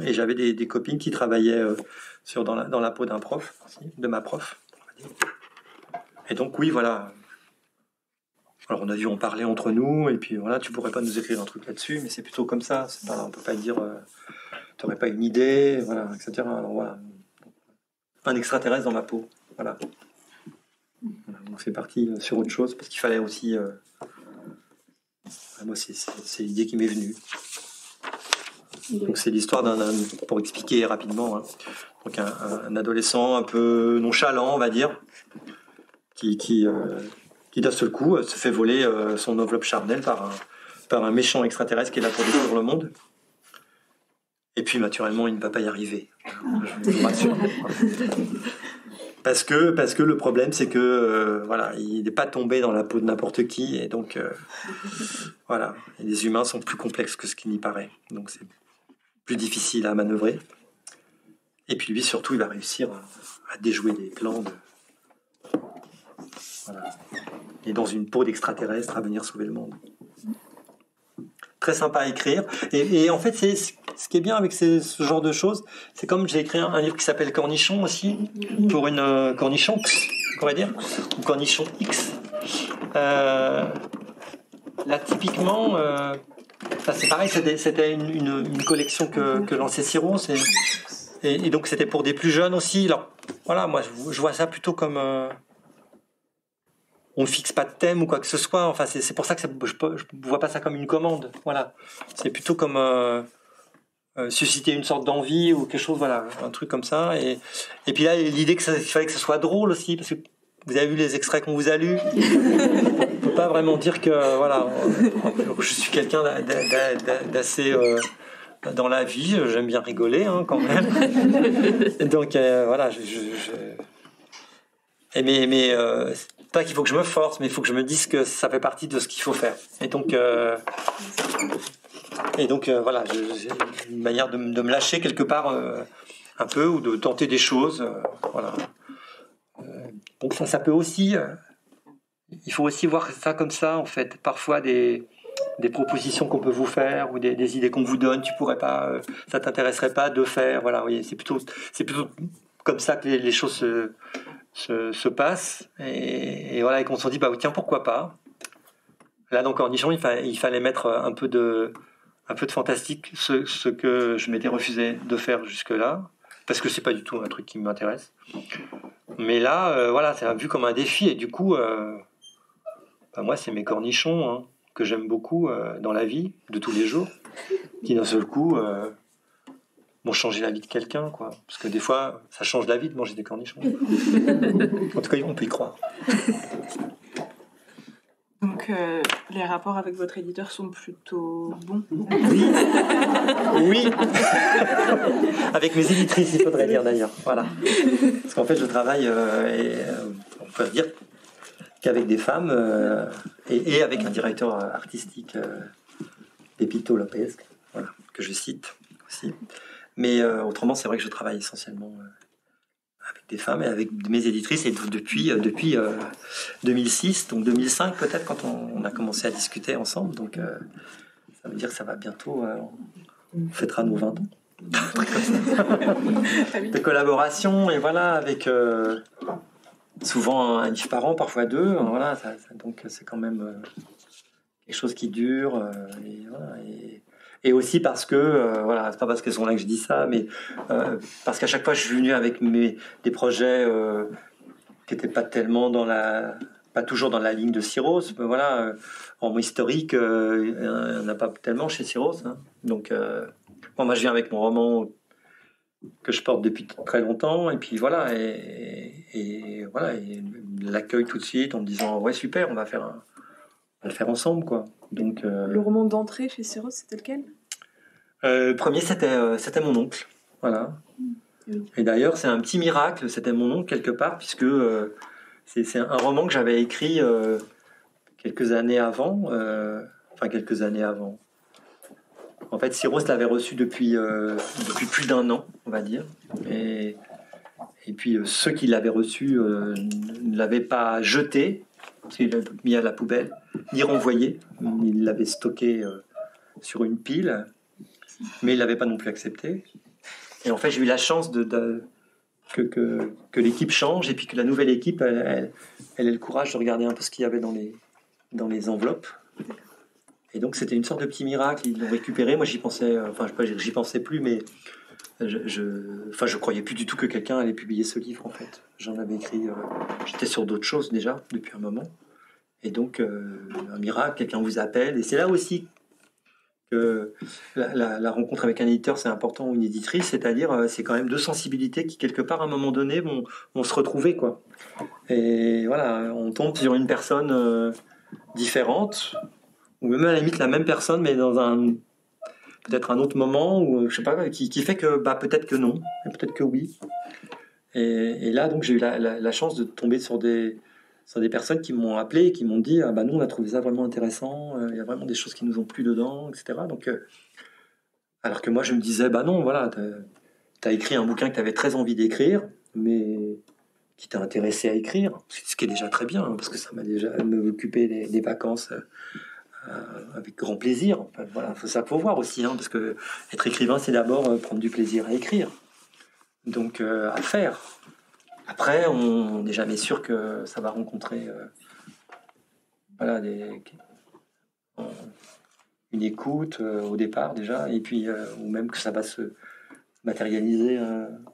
Et j'avais des copines qui travaillaient dans la peau d'un prof, aussi, de ma prof. Et donc oui, voilà. Alors on a dû en parler entre nous, et puis voilà, tu pourrais pas nous écrire un truc là-dessus, mais c'est plutôt comme ça. On peut pas dire, tu n'aurais pas une idée, voilà, etc. Alors voilà, un extraterrestre dans ma peau, voilà. Donc c'est parti sur autre chose, parce qu'il fallait aussi... moi, c'est l'idée qui m'est venue. Donc c'est l'histoire pour expliquer rapidement, hein. Donc un adolescent un peu nonchalant, on va dire, qui d'un seul coup se fait voler son enveloppe charnelle par un méchant extraterrestre qui est là pour détruire le monde. Et puis naturellement, il ne va pas y arriver. Je vous rassure. Parce que le problème, c'est que voilà, il n'est pas tombé dans la peau de n'importe qui, et donc voilà, et les humains sont plus complexes que ce qu'il n'y paraît. Donc c'est plus difficile à manœuvrer. Et puis lui, surtout, il va réussir à déjouer des plans voilà. Et dans une peau d'extraterrestre à venir sauver le monde. Très sympa à écrire. Et en fait, ce qui est bien avec ce genre de choses, c'est comme j'ai écrit un livre qui s'appelle Cornichon aussi, pour une Cornichon X, on pourrait dire, ou Cornichon X. Là, typiquement, c'est pareil, c'était une collection que lançait Syros, et donc c'était pour des plus jeunes aussi. Alors, voilà, moi, je vois ça plutôt comme... on ne fixe pas de thème ou quoi que ce soit. Enfin, c'est pour ça que je ne vois pas ça comme une commande. Voilà. C'est plutôt comme susciter une sorte d'envie ou quelque chose, voilà, un truc comme ça. Et puis là, l'idée qu'il fallait que ce soit drôle aussi, parce que vous avez vu les extraits qu'on vous a lus. On ne peut pas vraiment dire que, voilà, je suis quelqu'un d'assez... dans la vie, j'aime bien rigoler, hein, quand même. Donc, voilà, mais pas qu'il faut que je me force, mais il faut que je me dise que ça fait partie de ce qu'il faut faire. Et donc voilà, j'ai une manière de me lâcher quelque part un peu, ou de tenter des choses. Voilà. Donc ça peut aussi... il faut aussi voir ça comme ça, en fait. Parfois, des propositions qu'on peut vous faire, ou des idées qu'on vous donne, tu pourrais pas... ça t'intéresserait pas de faire. Voilà, vous voyez, c'est plutôt comme ça que les choses se passe, et voilà, et qu'on se dit bah tiens, pourquoi pas. Là, dans Cornichon, il fallait mettre un peu de fantastique, ce que je m'étais refusé de faire jusque-là, parce que c'est pas du tout un truc qui m'intéresse. Mais là, voilà, c'est vu comme un défi, et du coup, moi, c'est mes cornichons, hein, que j'aime beaucoup dans la vie de tous les jours, qui d'un seul coup vont changer la vie de quelqu'un, quoi. Parce que des fois, ça change la vie de manger des cornichons. En tout cas, on peut y croire. Donc, les rapports avec votre éditeur sont plutôt bons. Oui. Avec mes éditrices, il faudrait dire d'ailleurs. Voilà. Parce qu'en fait, je travaille on peut dire qu'avec des femmes et avec un directeur artistique, Pepito Lopez, voilà, que je cite aussi. Mais autrement, c'est vrai que je travaille essentiellement avec des femmes et avec mes éditrices, et depuis 2006, donc 2005 peut-être, quand on a commencé à discuter ensemble. Donc ça veut dire que ça va bientôt, on fêtera nos 20 ans. De collaboration, et voilà, avec souvent un livre par an, parfois deux, voilà, donc c'est quand même quelque chose qui dure, et voilà, et aussi parce que, voilà, c'est pas parce qu'elles sont là que je dis ça, mais parce qu'à chaque fois je suis venu avec des projets qui n'étaient pas tellement pas toujours dans la ligne de Syros, mais voilà, en roman historique, il n'y en a pas tellement chez Syros, hein. Donc moi je viens avec mon roman que je porte depuis très longtemps, et puis voilà, et voilà, et l'accueil tout de suite en me disant ouais, super, on va le faire ensemble, quoi. Donc le roman d'entrée chez Syros, c'était lequel? Le premier, c'était mon oncle, voilà. Et d'ailleurs c'est un petit miracle, c'était mon oncle quelque part, puisque c'est un roman que j'avais écrit quelques années avant. En fait, Syros l'avait reçu depuis plus d'1 an, on va dire. Et puis ceux qui l'avaient reçu ne l'avaient pas jeté, parce qu'il l'avait mis à la poubelle, ni renvoyé. Il l'avait stocké sur une pile, mais il l'avait pas non plus accepté. Et en fait, j'ai eu la chance que l'équipe change, et puis que la nouvelle équipe, elle ait le courage de regarder un peu ce qu'il y avait dans les enveloppes. Et donc c'était une sorte de petit miracle, ils l'ont récupéré. Moi j'y pensais, j'y pensais plus, mais je croyais plus du tout que quelqu'un allait publier ce livre, en fait. J'en avais écrit, j'étais sur d'autres choses déjà depuis un moment, et donc un miracle, quelqu'un vous appelle, et c'est là aussi que la rencontre avec un éditeur, c'est important, ou une éditrice, c'est-à-dire c'est quand même deux sensibilités qui quelque part à un moment donné vont se retrouver, quoi. Et voilà, on tombe sur une personne différente, ou même à la limite la même personne, mais dans peut-être un autre moment, ou je sais pas, qui fait que peut-être que non, et peut-être que oui. Et là, donc, j'ai eu la chance de tomber sur des personnes qui m'ont appelé et qui m'ont dit nous, on a trouvé ça vraiment intéressant, il y a vraiment des choses qui nous ont plu dedans, etc. Donc, alors que moi, je me disais, non, voilà, t'as écrit un bouquin que t'avais très envie d'écrire, mais qui t'a intéressé à écrire, ce qui est déjà très bien, parce que ça m'a déjà occupé des vacances avec grand plaisir. Enfin, voilà, ça qu'il faut voir aussi, parce que être écrivain, c'est d'abord prendre du plaisir à écrire, donc à faire. Après, on n'est jamais sûr que ça va rencontrer une écoute au départ déjà, et puis ou même que ça va se matérialiser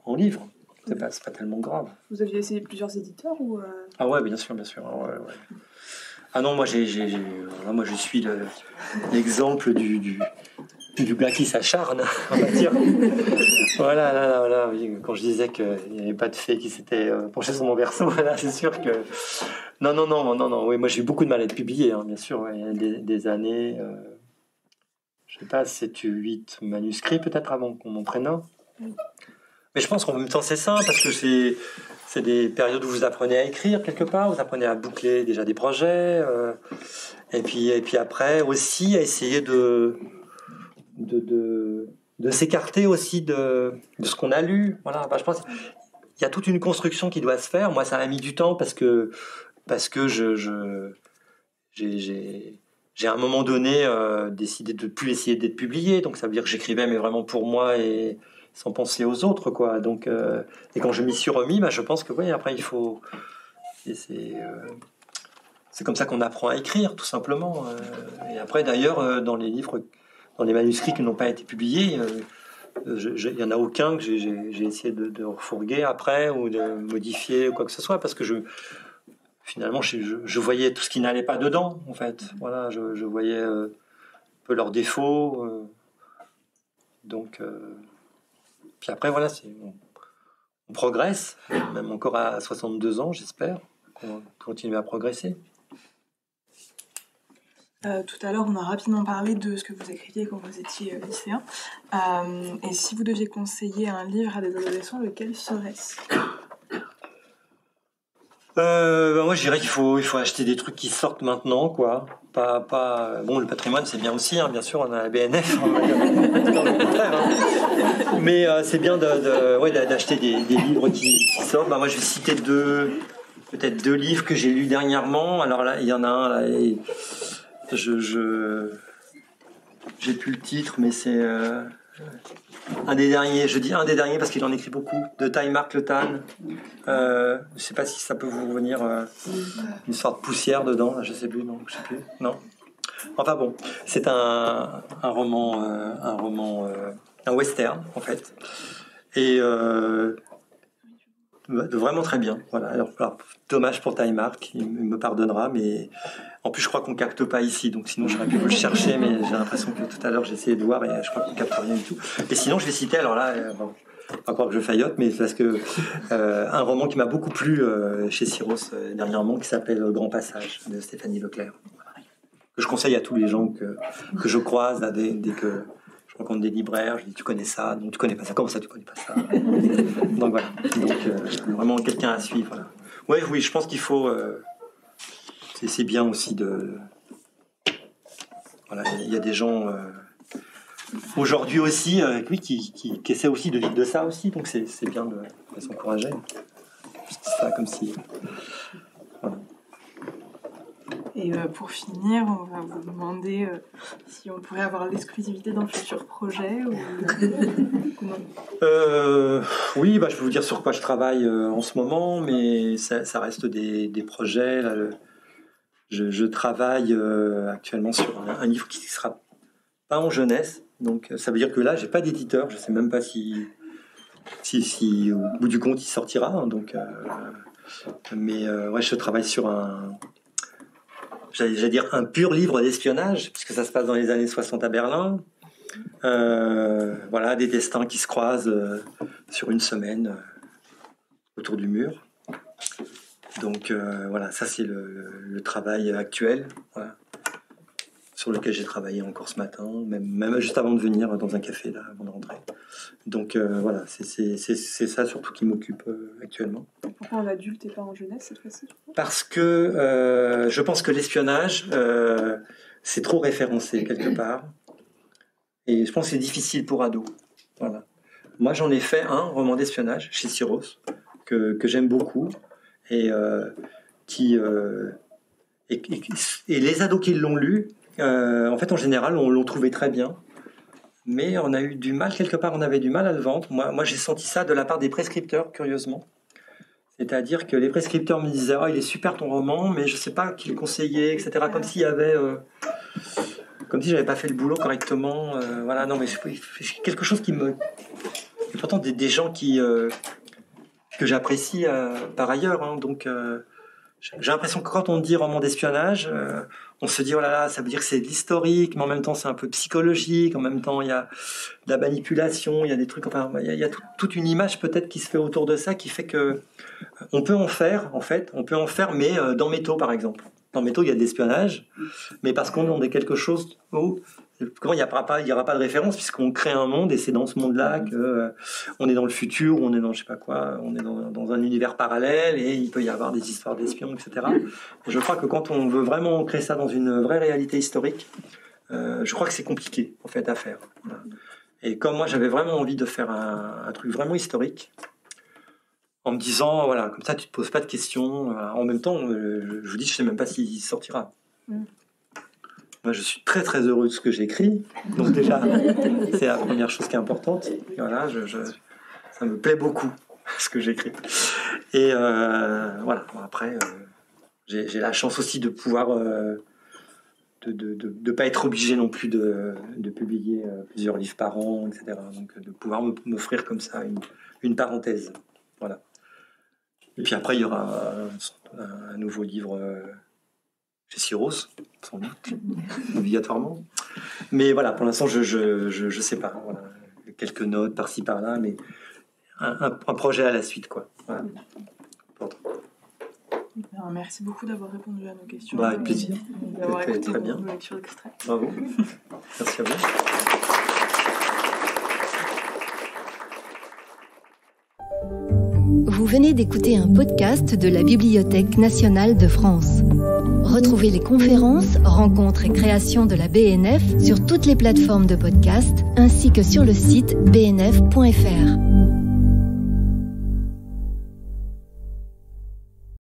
en livre. C'est pas tellement grave. Vous aviez essayé plusieurs éditeurs ou Ah ouais, bien sûr. Ouais. Ah non, moi je suis l'exemple du gars qui s'acharne, on va dire. Voilà, oui, quand je disais qu'il n'y avait pas de fée qui s'était penchée sur mon berceau, là, c'est sûr que... Non, oui, moi j'ai eu beaucoup de mal à être publié, bien sûr, ouais. Il y a des années, je sais pas, 7 ou 8 manuscrits peut-être avant qu'on m'en prenne un. Mais je pense qu'en même temps c'est ça, parce que c'est des périodes où vous apprenez à écrire quelque part, vous apprenez à boucler déjà des projets, et puis après aussi à essayer de s'écarter aussi de ce qu'on a lu. Voilà, je pense qu'il y a toute une construction qui doit se faire. Moi, ça m'a mis du temps parce que j'ai à un moment donné décidé de plus essayer d'être publié. Donc ça veut dire que j'écrivais, mais vraiment pour moi et sans penser aux autres, quoi. Donc et quand je m'y suis remis, je pense que après il faut... C'est comme ça qu'on apprend à écrire, tout simplement. Et après, d'ailleurs, dans les livres, dans les manuscrits qui n'ont pas été publiés, il n'y en a aucun que j'ai essayé de refourguer après ou de modifier ou quoi que ce soit, parce que finalement, je voyais tout ce qui n'allait pas dedans, en fait. Voilà, je voyais un peu leurs défauts. Donc, puis après, voilà, on progresse, même encore à 62 ans, j'espère, qu'on continue à progresser. Tout à l'heure, on a rapidement parlé de ce que vous écriviez quand vous étiez lycéen. Et si vous deviez conseiller un livre à des adolescents, lequel serait-ce ? Moi, je dirais qu'il faut acheter des trucs qui sortent maintenant, quoi. Bon, le patrimoine, c'est bien aussi, hein, bien sûr, on a la BNF, on va dire, dans le contraire, hein. Mais c'est bien d'acheter des livres qui sortent. Moi, je vais citer peut-être deux livres que j'ai lus dernièrement. Alors là, il y en a un, là, et j'ai plus le titre, mais c'est un des derniers. Je dis un des derniers parce qu'il en écrit beaucoup, de Ty-Mark Le Tan. Je sais pas si ça peut vous revenir, une sorte de poussière dedans, je sais plus, non, enfin bon, c'est un roman, un western en fait, et vraiment très bien. Voilà. Alors, dommage pour Ty-Mark, il me pardonnera, mais en plus je crois qu'on capte pas ici, donc sinon j'aurais pu le chercher, mais j'ai l'impression que tout à l'heure j'ai essayé de voir et je crois qu'on capte rien du tout. Et sinon je vais citer, alors là, encore que je faillote, mais parce que un roman qui m'a beaucoup plu chez Syros dernièrement, qui s'appelle Grand Passage de Stéphanie Leclerc, que je conseille à tous les gens que je croise là, dès que je rencontre des libraires. Je dis tu connais ça, non tu connais pas ça, comment ça tu connais pas ça. Donc voilà, vraiment quelqu'un à suivre. Voilà. Oui, je pense qu'il faut. C'est bien aussi de. Voilà, il y a des gens. Aujourd'hui aussi, qui essaie aussi de vivre de ça aussi, donc c'est bien de s'encourager. Je dis ça comme si... Voilà. Et pour finir, on va vous demander si on pourrait avoir l'exclusivité d'un futur projet ou non. Oui, je peux vous dire sur quoi je travaille en ce moment, mais ça reste des projets. Là, je travaille actuellement sur un livre qui sera pas en jeunesse. Donc ça veut dire que là, j'ai pas d'éditeur. Je sais même pas si au bout du compte il sortira. Hein, donc, mais je travaille sur j'allais dire un pur livre d'espionnage, puisque ça se passe dans les années 60 à Berlin. Voilà, des destins qui se croisent sur une semaine autour du mur. Donc voilà, ça c'est le travail actuel. Voilà. Sur lequel j'ai travaillé encore ce matin, même juste avant de venir dans un café, là, avant de rentrer. Donc voilà, c'est ça surtout qui m'occupe actuellement. Pourquoi en adulte et pas en jeunesse cette fois-ci ? Parce que je pense que l'espionnage, c'est trop référencé quelque part. Et je pense que c'est difficile pour ados. Voilà. Moi, j'en ai fait un roman d'espionnage chez Syros, que j'aime beaucoup, et les ados qui l'ont lu, en fait, en général, on l'ont trouvé très bien, mais on a eu du mal, quelque part, on avait du mal à le vendre. Moi j'ai senti ça de la part des prescripteurs, curieusement. C'est-à-dire que les prescripteurs me disaient « il est super ton roman, mais je ne sais pas qui le conseiller, etc. » Comme s'il y avait... comme si je n'avais pas fait le boulot correctement. Voilà, non, mais c'est quelque chose qui me... Et pourtant, des gens que j'apprécie par ailleurs, hein, donc... j'ai l'impression que quand on dit roman d'espionnage, on se dit oh là là, ça veut dire que c'est de l'historique, mais en même temps c'est un peu psychologique, en même temps il y a de la manipulation, il y a des trucs, enfin il y a toute une image peut-être qui se fait autour de ça qui fait que on peut en faire, mais dans Métaux par exemple. Dans Métaux il y a de l'espionnage, mais parce qu'on est quelque chose où il n'y aura pas de référence puisqu'on crée un monde et c'est dans ce monde-là que on est dans le futur, on est dans je sais pas quoi, on est dans un univers parallèle et il peut y avoir des histoires d'espions, etc. Et je crois que quand on veut vraiment ancrer ça dans une vraie réalité historique, je crois que c'est compliqué en fait à faire. Voilà. Et comme moi j'avais vraiment envie de faire un truc vraiment historique, en me disant voilà comme ça tu te poses pas de questions. En même temps, je vous dis je sais même pas s'il sortira. Moi, je suis très très heureux de ce que j'écris. Donc déjà, c'est la première chose qui est importante. Et voilà, ça me plaît beaucoup ce que j'écris. Et voilà. Bon, après, j'ai la chance aussi de pouvoir de pas être obligé non plus de publier plusieurs livres par an, etc. Donc de pouvoir m'offrir comme ça une parenthèse. Voilà. Et puis après, il y aura un nouveau livre. Chez Syros, sans doute, obligatoirement. Mais voilà, pour l'instant, je sais pas. Voilà. Quelques notes par-ci, par-là, mais un projet à la suite, quoi. Voilà. Merci beaucoup d'avoir répondu à nos questions. Avec plaisir. D'avoir écouté très bien. nos lectures d'extraits. Bravo. Merci à vous. Vous venez d'écouter un podcast de la Bibliothèque nationale de France. Retrouvez les conférences, rencontres et créations de la BNF sur toutes les plateformes de podcast ainsi que sur le site bnf.fr.